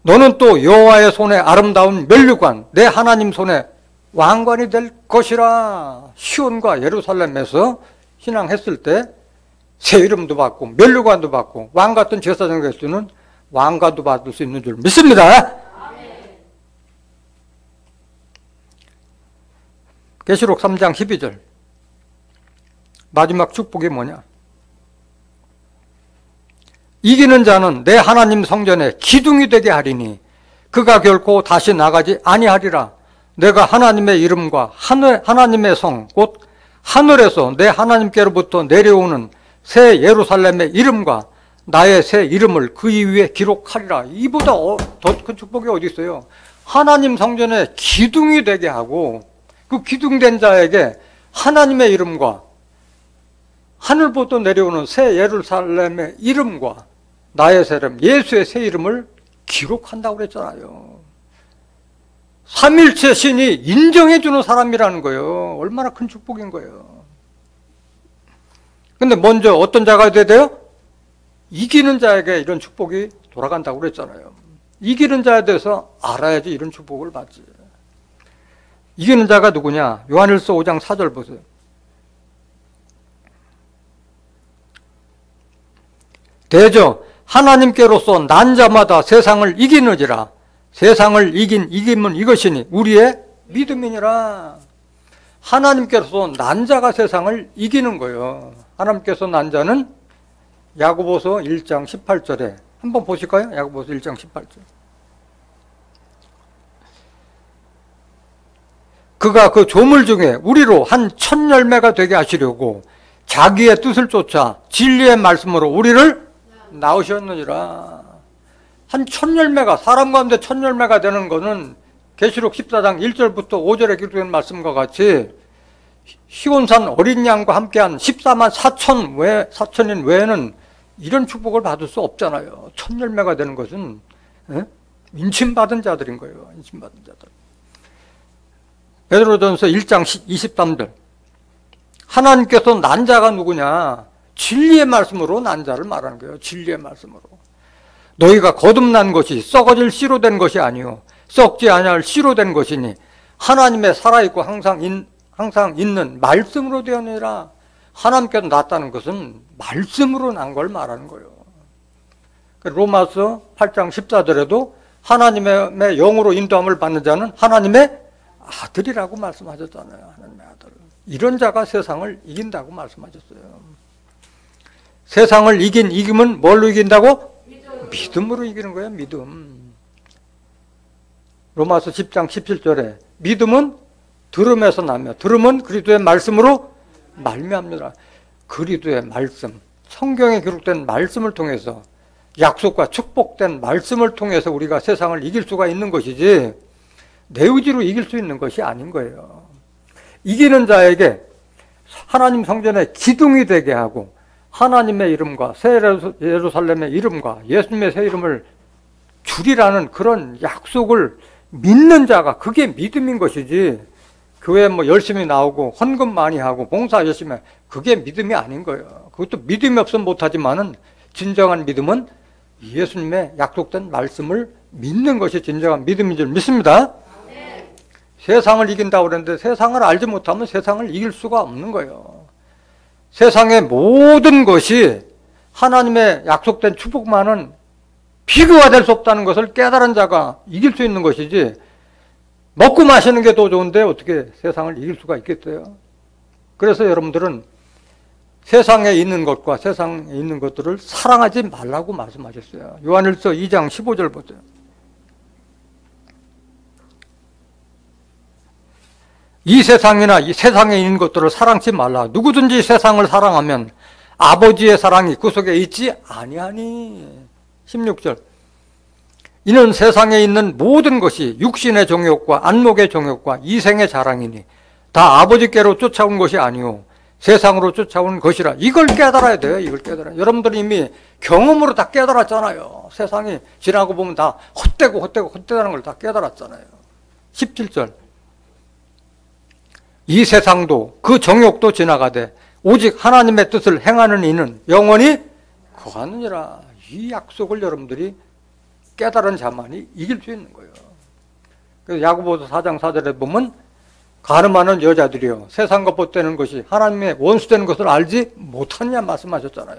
너는 또 여호와의 손에 아름다운 면류관, 내 하나님 손에 왕관이 될 것이라. 시온과 예루살렘에서 신앙했을 때 새 이름도 받고 면류관도 받고 왕 같은 제사장 될 수는 왕관도 받을 수 있는 줄 믿습니다. 계시록 3장 12절. 마지막 축복이 뭐냐? 이기는 자는 내 하나님 성전에 기둥이 되게 하리니 그가 결코 다시 나가지 아니하리라. 내가 하나님의 이름과 하나님의 성 곧 하늘에서 내 하나님께로부터 내려오는 새 예루살렘의 이름과 나의 새 이름을 그 위에 기록하리라. 이보다 더 큰 축복이 어디 있어요? 하나님 성전에 기둥이 되게 하고 그 기둥된 자에게 하나님의 이름과 하늘부터 내려오는 새 예루살렘의 이름과 나의 새 이름, 예수의 새 이름을 기록한다고 그랬잖아요. 삼일체 신이 인정해주는 사람이라는 거예요. 얼마나 큰 축복인 거예요. 근데 먼저 어떤 자가 돼야 돼요? 이기는 자에게 이런 축복이 돌아간다고 그랬잖아요. 이기는 자에 대해서 알아야지 이런 축복을 받지. 이기는 자가 누구냐? 요한일서 5장 4절 보세요. 대저 하나님께로서 난 자마다 세상을 이기느니라. 세상을 이김은 이것이니 우리의 믿음이니라. 하나님께서 난 자가 세상을 이기는 거예요. 하나님께서 난 자는 야고보서 1장 18절에 한번 보실까요? 야고보서 1장 18절. 그가 그 조물 중에 우리로 한 천 열매가 되게 하시려고 자기의 뜻을 쫓아 진리의 말씀으로 우리를 낳으셨느니라. 한 1000열매가, 사람 가운데 1000열매가 되는 것은 계시록 14장 1절부터 5절에 기록된 말씀과 같이 시온산 어린 양과 함께한 14만 4천인 외에는 이런 축복을 받을 수 없잖아요. 1000열매가 되는 것은 인침받은 자들인 거예요. 인침받은 자들. 베드로전서 1장 23절. 하나님께서 난 자가 누구냐? 진리의 말씀으로 난 자를 말하는 거예요. 진리의 말씀으로. 너희가 거듭난 것이 썩어질 씨로 된 것이 아니요 썩지 아니할 씨로 된 것이니 하나님의 살아있고 항상 있는 말씀으로 되었느니라. 하나님께서 났다는 것은 말씀으로 난 걸 말하는 거예요. 로마서 8장 14절에도 하나님의 영으로 인도함을 받는 자는 하나님의 아들이라고 말씀하셨잖아요. 하나님의 아들. 이런 자가 세상을 이긴다고 말씀하셨어요. 세상을 이김은 뭘로 이긴다고? 믿음으로 이기는 거예요. 믿음. 로마서 10장 17절에 믿음은 들음에서 나며 들음은 그리스도의 말씀으로 말미암니다. 그리스도의 말씀, 성경에 기록된 말씀을 통해서 약속과 축복된 말씀을 통해서 우리가 세상을 이길 수가 있는 것이지 내 의지로 이길 수 있는 것이 아닌 거예요. 이기는 자에게 하나님 성전의 기둥이 되게 하고 하나님의 이름과 새 예루살렘의 이름과 예수님의 새 이름을 주리라는 그런 약속을 믿는 자가 그게 믿음인 것이지 교회 뭐 열심히 나오고 헌금 많이 하고 봉사 열심히 하고 그게 믿음이 아닌 거예요. 그것도 믿음이 없으면 못하지만은 진정한 믿음은 예수님의 약속된 말씀을 믿는 것이 진정한 믿음인 줄 믿습니다. 네. 세상을 이긴다고 그랬는데 세상을 알지 못하면 세상을 이길 수가 없는 거예요. 세상의 모든 것이 하나님의 약속된 축복만은 비교가 될 수 없다는 것을 깨달은 자가 이길 수 있는 것이지 먹고 마시는 게 더 좋은데 어떻게 세상을 이길 수가 있겠어요? 그래서 여러분들은 세상에 있는 것과 세상에 있는 것들을 사랑하지 말라고 말씀하셨어요. 요한일서 2장 15절 보세요. 이 세상이나 이 세상에 있는 것들을 사랑치 말라. 누구든지 세상을 사랑하면 아버지의 사랑이 그 속에 있지 아니하니. 16절. 이는 세상에 있는 모든 것이 육신의 정욕과 안목의 정욕과 이생의 자랑이니 다 아버지께로 쫓아온 것이 아니오 세상으로 쫓아온 것이라. 이걸 깨달아야 돼요. 이걸 깨달아요. 여러분들이 이미 경험으로 다 깨달았잖아요. 세상이 지나고 보면 다 헛되다는 걸 다 깨달았잖아요. 17절. 이 세상도 그 정욕도 지나가되 오직 하나님의 뜻을 행하는 이는 영원히 거하느니라. 이 약속을 여러분들이 깨달은 자만이 이길 수 있는 거예요. 그래서 야고보서 4장 4절에 보면 가늠하는 여자들이요 세상과 벗되는 것이 하나님의 원수되는 것을 알지 못하느냐 말씀하셨잖아요.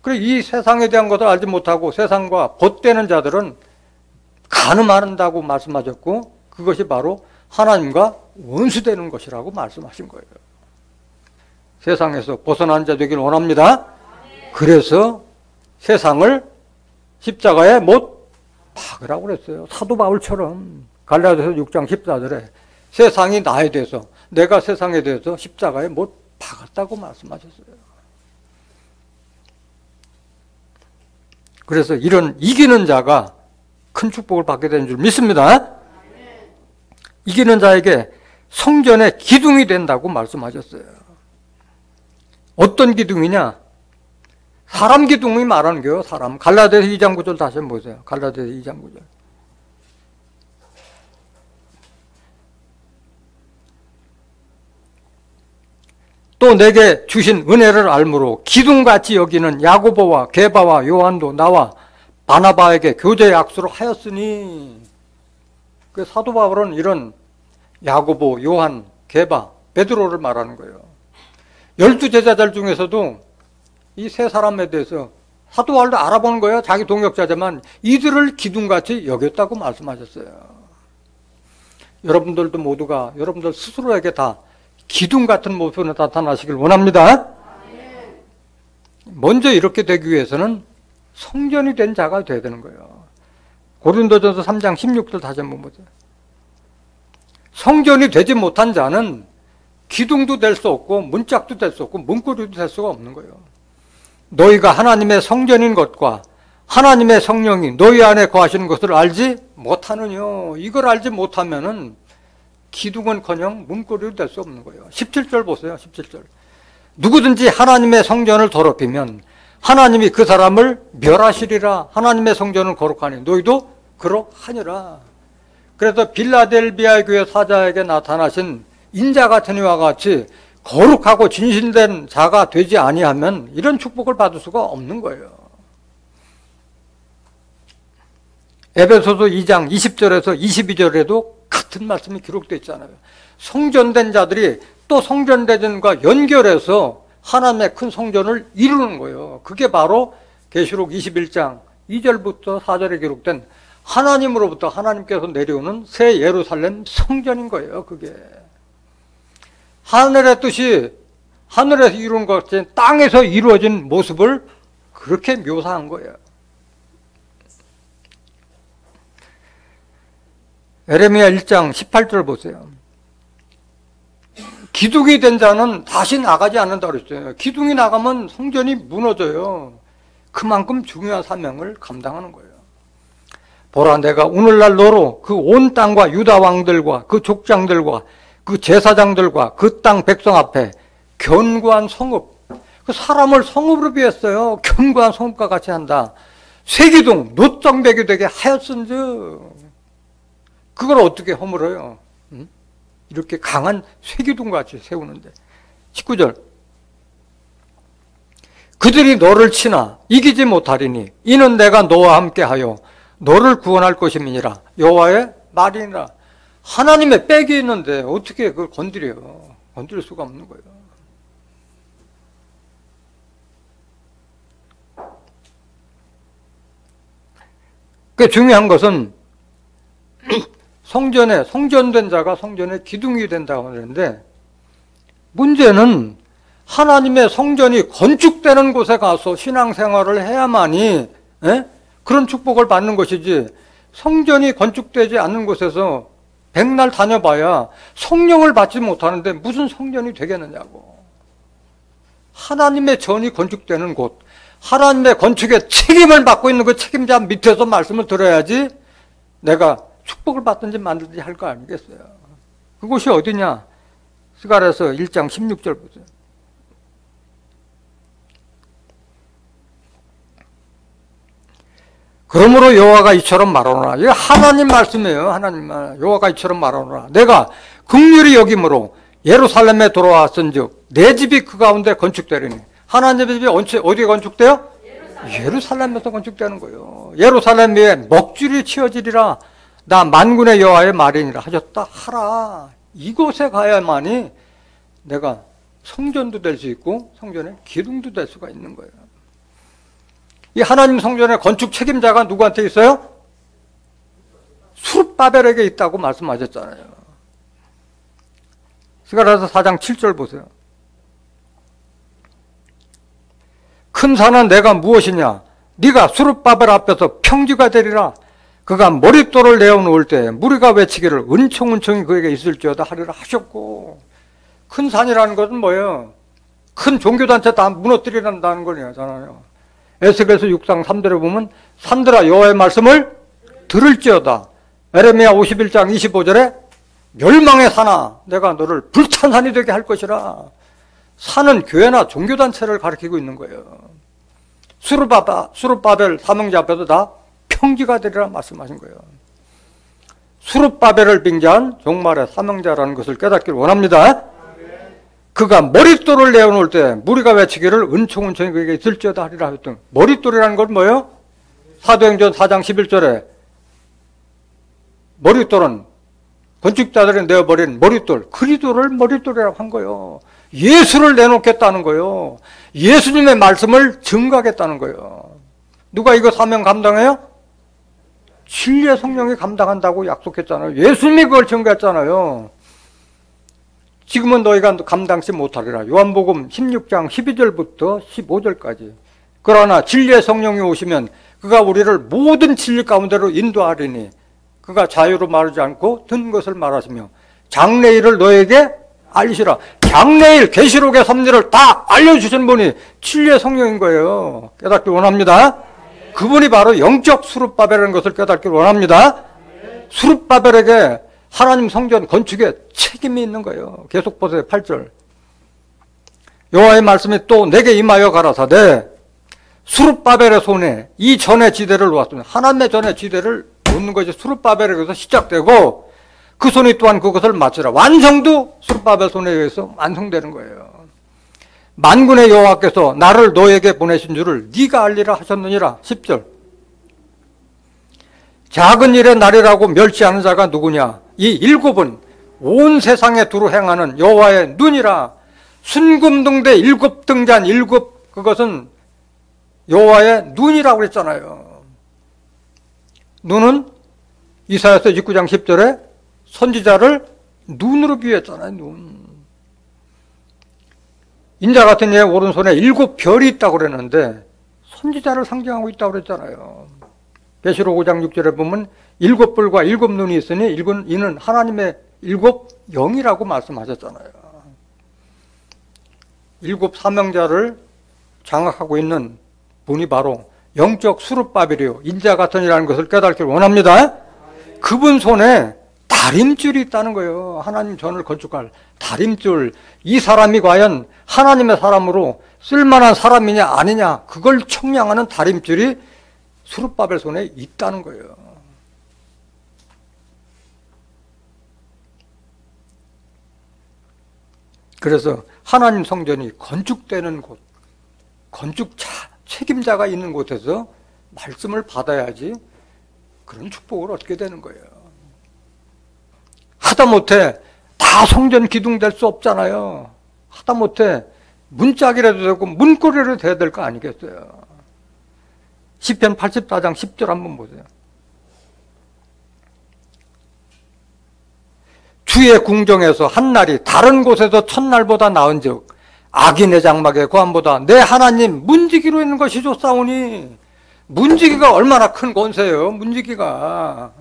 그리고 이 세상에 대한 것을 알지 못하고 세상과 벗되는 자들은 가늠한다고 말씀하셨고 그것이 바로 하나님과 원수되는 것이라고 말씀하신 거예요. 세상에서 벗어난 자 되길 원합니다. 그래서 세상을 십자가에 못 박으라고 그랬어요. 사도 바울처럼 갈라디아서 6장 14절에 세상이 나에 대해서 내가 세상에 대해서 십자가에 못 박았다고 말씀하셨어요. 그래서 이런 이기는 자가 큰 축복을 받게 되는 줄 믿습니다. 이기는 자에게 성전의 기둥이 된다고 말씀하셨어요. 어떤 기둥이냐? 사람 기둥이 말하는 거예요. 사람. 갈라디아서 2장 9절 다시 한번 보세요. 갈라디아서 2장 9절. 또 내게 주신 은혜를 알므로 기둥같이 여기는 야고보와 게바와 요한도 나와 바나바에게 교제의 악수를 하였으니. 그 사도 바울은 이런 야고보, 요한, 게바, 베드로를 말하는 거예요. 12제자들 중에서도 이 세 사람에 대해서 사도 바울도 알아보는 거예요. 자기 동역자지만 이들을 기둥같이 여겼다고 말씀하셨어요. 여러분들도 모두가 여러분들 스스로에게 다 기둥 같은 모습으로 나타나시길 원합니다. 먼저 이렇게 되기 위해서는 성전이 된 자가 되어야 되는 거예요. 고린도전서 3장 16절 다시 한번 보세요. 성전이 되지 못한 자는 기둥도 될 수 없고 문짝도 될 수 없고 문고리도 될 수가 없는 거예요. 너희가 하나님의 성전인 것과 하나님의 성령이 너희 안에 거하시는 것을 알지 못하느냐. 이걸 알지 못하면은 기둥은커녕 문고리도 될 수 없는 거예요. 17절 보세요. 17절. 누구든지 하나님의 성전을 더럽히면 하나님이 그 사람을 멸하시리라. 하나님의 성전은 거룩하니 너희도 그러하니라. 그래서 빌라델비아 교회 사자에게 나타나신 인자 같은 이와 같이 거룩하고 진실된 자가 되지 아니하면 이런 축복을 받을 수가 없는 거예요. 에베소서 2장 20절에서 22절에도 같은 말씀이 기록되어 있잖아요. 성전된 자들이 또 성전대전과 연결해서 하나님의 큰 성전을 이루는 거예요. 그게 바로 계시록 21장 2절부터 4절에 기록된 하나님으로부터 하나님께서 내려오는 새 예루살렘 성전인 거예요. 그게 하늘의 뜻이 하늘에서 이루는 것 같이 땅에서 이루어진 모습을 그렇게 묘사한 거예요. 에레미야 1장 18절 보세요. 기둥이 된 자는 다시 나가지 않는다고 그랬어요. 기둥이 나가면 성전이 무너져요. 그만큼 중요한 사명을 감당하는 거예요. 보라, 내가 오늘날 너로 그 온 땅과 유다 왕들과 그 족장들과 그 제사장들과 그 땅 백성 앞에 견고한 성읍, 그 사람을 성읍으로 비했어요. 견고한 성읍과 같이 한다. 쇠기둥, 노정백이 되게 하였은즉 그걸 어떻게 허물어요? 이렇게 강한 쇠기둥같이 세우는데. 19절. 그들이 너를 치나 이기지 못하리니 이는 내가 너와 함께하여 너를 구원할 것임이니라. 여호와의 말이니라. 하나님의 백이 있는데 어떻게 그걸 건드려요? 건드릴 수가 없는 거예요. 그 중요한 것은 성전된 자가 성전의 기둥이 된다고 하는데, 문제는 하나님의 성전이 건축되는 곳에 가서 신앙생활을 해야만이 그런 축복을 받는 것이지, 성전이 건축되지 않는 곳에서 백날 다녀봐야 성령을 받지 못하는데 무슨 성전이 되겠느냐고. 하나님의 전이 건축되는 곳, 하나님의 건축에 책임을 맡고 있는 그 책임자 밑에서 말씀을 들어야지 내가 축복을 받든지 만든지 할 거 아니겠어요. 그곳이 어디냐? 스가랴서 1장 16절 보세요. 그러므로 여호와가 이처럼 말하노라. 이게 하나님 말씀이에요. 하나님 말. 여호와가 이처럼 말하노라. 내가 긍휼히 여김으로 예루살렘에 돌아왔은즉 내 집이 그 가운데 건축되리니. 하나님의 집이 어디에 건축돼요? 예루살렘에서 건축되는 거예요. 예루살렘 위에 먹줄이 치어지리라. 나 만군의 여호와의 말이니라 하셨다 하라. 이곳에 가야만이 내가 성전도 될 수 있고 성전의 기둥도 될 수가 있는 거예요. 이 하나님 성전의 건축 책임자가 누구한테 있어요? 수룹바벨에게 있다고 말씀하셨잖아요. 스가랴서 4장 7절 보세요. 큰 산은 내가 무엇이냐? 네가 수룹바벨 앞에서 평지가 되리라. 그가 머릿돌을 내어놓을 때 무리가 외치기를 은총은총이 그에게 있을지어다 하리라 하셨고, 큰 산이라는 것은 뭐예요? 큰 종교단체 다 무너뜨리란다는 거잖아요. 에스겔서 6장 3절에 보면 산들아 여호와의 말씀을 들을지어다. 에레미야 51장 25절에 멸망의 산아 내가 너를 불탄 산이 되게 할 것이라. 산은 교회나 종교단체를 가리키고 있는 거예요. 수룹바벨 사명자 앞에도 다 평지가 되리라 말씀하신 거예요. 수룹바벨을 빙자한 종말의 사명자라는 것을 깨닫기를 원합니다. 그가 머릿돌을 내어놓을 때 무리가 외치기를 은총은총이 그에게 있을지어다 하리라 했던, 머릿돌이라는 건 뭐예요? 사도행전 4장 11절에 머릿돌은 건축자들이 내어버린 머릿돌, 그리스도를 머릿돌이라고 한 거예요. 예수를 내놓겠다는 거예요. 예수님의 말씀을 증거하겠다는 거예요. 누가 이거 사명 감당해요? 진리의 성령이 감당한다고 약속했잖아요. 예수님이 그걸 증거했잖아요. 지금은 너희가 감당치 못하리라. 요한복음 16장 12절부터 15절까지. 그러나 진리의 성령이 오시면 그가 우리를 모든 진리 가운데로 인도하리니 그가 자유로 말하지 않고 든 것을 말하시며 장래일을 너에게 알리시라. 장래일 계시록의 섭리를 다 알려주신 분이 진리의 성령인 거예요. 깨닫기 원합니다. 그분이 바로 영적 수룹바벨이라는 것을 깨닫기 원합니다. 수룹바벨에게 하나님 성전 건축에 책임이 있는 거예요. 계속 보세요. 8절. 여호와의 말씀이 또 내게 임하여 가라사대 수룹바벨의 손에 이 전의 지대를 놓았습니다. 하나님의 전의 지대를 놓는 것이 수룹바벨에게서 시작되고 그 손이 또한 그것을 마치라. 완성도 수룹바벨 손에 의해서 완성되는 거예요. 만군의 여호와께서 나를 너에게 보내신 줄을 네가 알리라 하셨느니라. 10절. 작은 일의 날이라고 멸시하는 자가 누구냐? 이 일곱은 온 세상에 두루 행하는 여호와의 눈이라. 순금등대 일곱 등잔 일곱 그것은 여호와의 눈이라고 그랬잖아요. 눈은 이사야서 29장 10절에 선지자를 눈으로 비유했잖아요. 눈. 인자 같은 이의 오른손에 일곱 별이 있다고 그랬는데 선지자를 상징하고 있다고 그랬잖아요. 계시록 5장 6절에 보면 일곱 뿔과 일곱 눈이 있으니 이는 하나님의 일곱 영이라고 말씀하셨잖아요. 일곱 사명자를 장악하고 있는 분이 바로 영적 수룹바벨이요 인자 같은 이라는 것을 깨닫기를 원합니다. 그분 손에 다림줄이 있다는 거예요. 하나님 전을 건축할 다림줄. 이 사람이 과연 하나님의 사람으로 쓸만한 사람이냐 아니냐 그걸 청량하는 다림줄이 수룹바벨 손에 있다는 거예요. 그래서 하나님 성전이 건축되는 곳, 건축 책임자가 있는 곳에서 말씀을 받아야지 그런 축복을 얻게 되는 거예요. 하다못해 다 성전 기둥 될 수 없잖아요. 하다못해 문짝이라도 되고 문고리라도 돼야 될 거 아니겠어요. 시편 84장 10절 한번 보세요. 주의 궁정에서 한 날이 다른 곳에서 첫날보다 나은즉 악인의 장막의 고함보다 내 하나님 문지기로 있는 것이 좋사오니. 문지기가 얼마나 큰 권세예요. 문지기가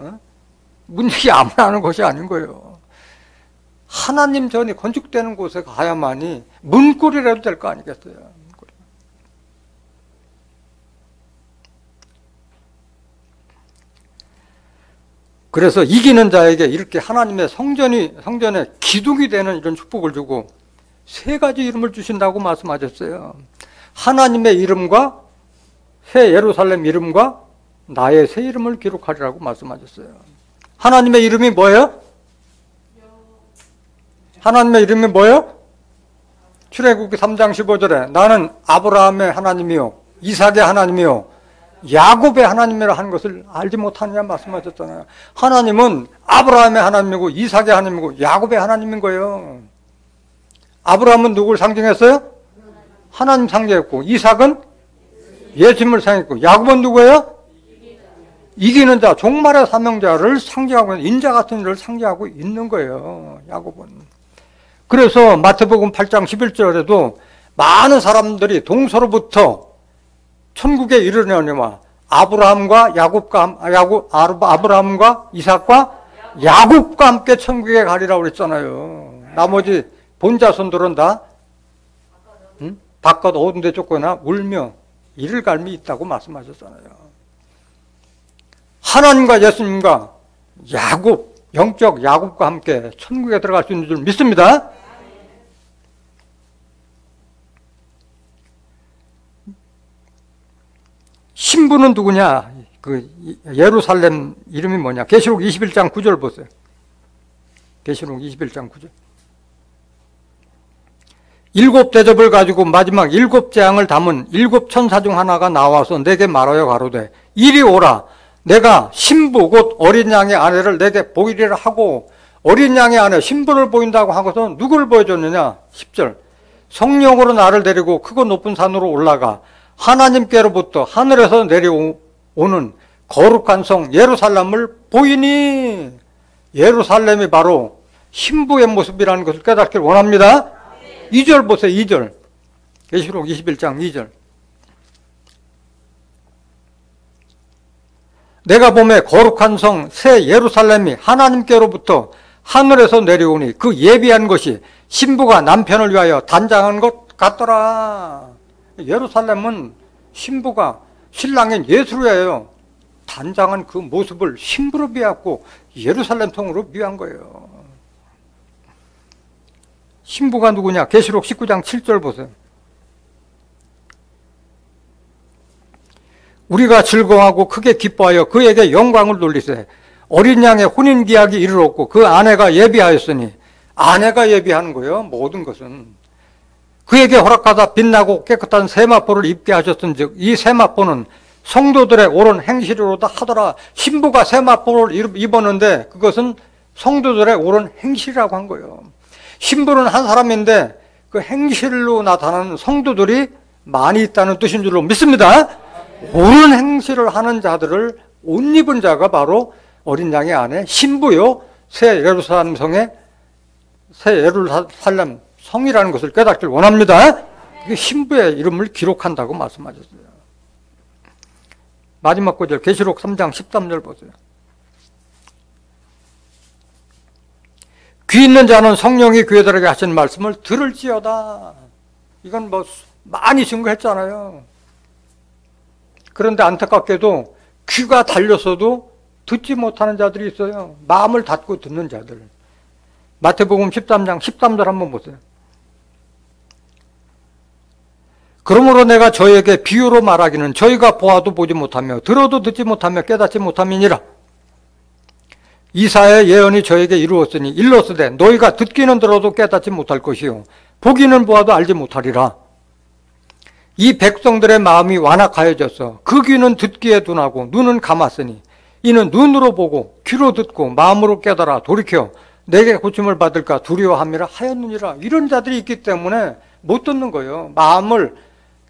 문지기 아무나 하는 것이 아닌 거예요. 하나님 전이 건축되는 곳에 가야만이 문고리라도 될 거 아니겠어요. 문고리. 그래서 이기는 자에게 이렇게 하나님의 성전에 기둥이 되는 이런 축복을 주고 세 가지 이름을 주신다고 말씀하셨어요. 하나님의 이름과 새 예루살렘 이름과 나의 새 이름을 기록하리라고 말씀하셨어요. 하나님의 이름이 뭐예요? 하나님의 이름이 뭐예요? 출애굽기 3장 15절에 나는 아브라함의 하나님이요 이삭의 하나님이요 야곱의 하나님이라 하는 것을 알지 못하느냐 말씀하셨잖아요. 하나님은 아브라함의 하나님이고 이삭의 하나님이고 야곱의 하나님인 거예요. 아브라함은 누구를 상징했어요? 하나님 상징했고 이삭은 예수님을 상징했고 야곱은 누구예요? 이기는 자, 종말의 사명자를 상징하고 있는 인자 같은 일을 상징하고 있는 거예요. 야곱은. 그래서 마태복음 8장 11절에도 많은 사람들이 동서로부터 천국에 이르려니와 아브라함과 아브라함과 이삭과 야곱과 함께 천국에 가리라고 그랬잖아요. 나머지 본자손들은 다 바깥 어두운 데 쫓거나 울며 이를 갈미 있다고 말씀하셨잖아요. 하나님과 예수님과 영적 야곱과 함께 천국에 들어갈 수 있는 줄 믿습니다. 신부는 누구냐? 그 예루살렘 이름이 뭐냐? 계시록 21장 9절 보세요. 계시록 21장 9절. 일곱 대접을 가지고 마지막 일곱 재앙을 담은 일곱 천사 중 하나가 나와서 내게 말하여 가로되 이리 오라. 내가 신부 곧 어린 양의 아내를 내게 보이리라 하고 어린 양의 아내 신부를 보인다고 하고서 누구를 보여줬느냐? 10절. 성령으로 나를 데리고 크고 높은 산으로 올라가 하나님께로부터 하늘에서 내려오는 거룩한 성 예루살렘을 보이니. 예루살렘이 바로 신부의 모습이라는 것을 깨닫기를 원합니다. 2절 보세요. 2절. 계시록 21장 2절. 내가 보매 거룩한 성 새 예루살렘이 하나님께로부터 하늘에서 내려오니 그 예비한 것이 신부가 남편을 위하여 단장한 것 같더라. 예루살렘은 신부가 신랑인 예수를 위하여 단장한 그 모습을 신부로 비하고 예루살렘 통으로 비한 거예요. 신부가 누구냐? 계시록 19장 7절 보세요. 우리가 즐거워하고 크게 기뻐하여 그에게 영광을 돌리세. 어린 양의 혼인 기약이 이르렀고 그 아내가 예비하였으니, 아내가 예비하는 거예요. 모든 것은. 그에게 허락하다 빛나고 깨끗한 세마포를 입게 하셨은즉 이 세마포는 성도들의 옳은 행실이로다 하더라. 신부가 세마포를 입었는데 그것은 성도들의 옳은 행실이라고 한 거예요. 신부는 한 사람인데 그 행실로 나타나는 성도들이 많이 있다는 뜻인 줄로 믿습니다. 옳은 행실을 하는 자들을 옷 입은 자가 바로 어린 양의 아내 신부요, 새 예루살렘 성의 새 예루살렘 성이라는 것을 깨닫길 원합니다. 그게 신부의 이름을 기록한다고 말씀하셨어요. 마지막 구절 계시록 3장 13절 보세요. 귀 있는 자는 성령이 교회들에게 하신 말씀을 들을지어다. 이건 뭐 많이 증거했잖아요. 그런데 안타깝게도 귀가 달렸어도 듣지 못하는 자들이 있어요. 마음을 닫고 듣는 자들. 마태복음 13장 13절 한번 보세요. 그러므로 내가 저에게 비유로 말하기는 저희가 보아도 보지 못하며 들어도 듣지 못하며 깨닫지 못함이니라. 이사야의 예언이 저에게 이루었으니 일러스되 너희가 듣기는 들어도 깨닫지 못할 것이요 보기는 보아도 알지 못하리라. 이 백성들의 마음이 완악하여졌어. 그 귀는 듣기에 둔하고 눈은 감았으니 이는 눈으로 보고 귀로 듣고 마음으로 깨달아 돌이켜 내게 고침을 받을까 두려워함이라 하였느니라. 이런 자들이 있기 때문에 못 듣는 거예요. 마음을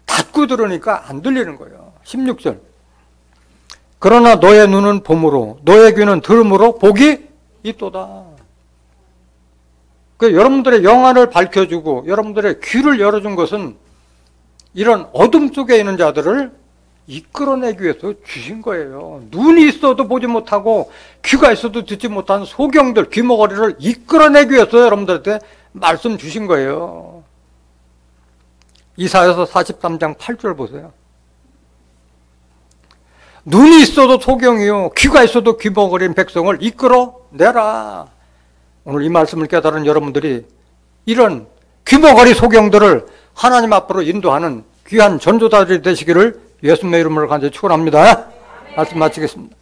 닫고 들으니까 안 들리는 거예요. 16절. 그러나 너의 눈은 봄으로 너의 귀는 들음으로 복이 있도다. 여러분들의 영안을 밝혀주고 여러분들의 귀를 열어준 것은 이런 어둠 속에 있는 자들을 이끌어내기 위해서 주신 거예요. 눈이 있어도 보지 못하고 귀가 있어도 듣지 못한 소경들, 귀머거리를 이끌어내기 위해서 여러분들한테 말씀 주신 거예요. 이사야서 43장 8절 보세요. 눈이 있어도 소경이요 귀가 있어도 귀머거린 백성을 이끌어내라. 오늘 이 말씀을 깨달은 여러분들이 이런 귀머거리 소경들을 하나님 앞으로 인도하는 귀한 전도자들이 되시기를 예수님의 이름으로 간절히 축원합니다. 말씀 마치겠습니다.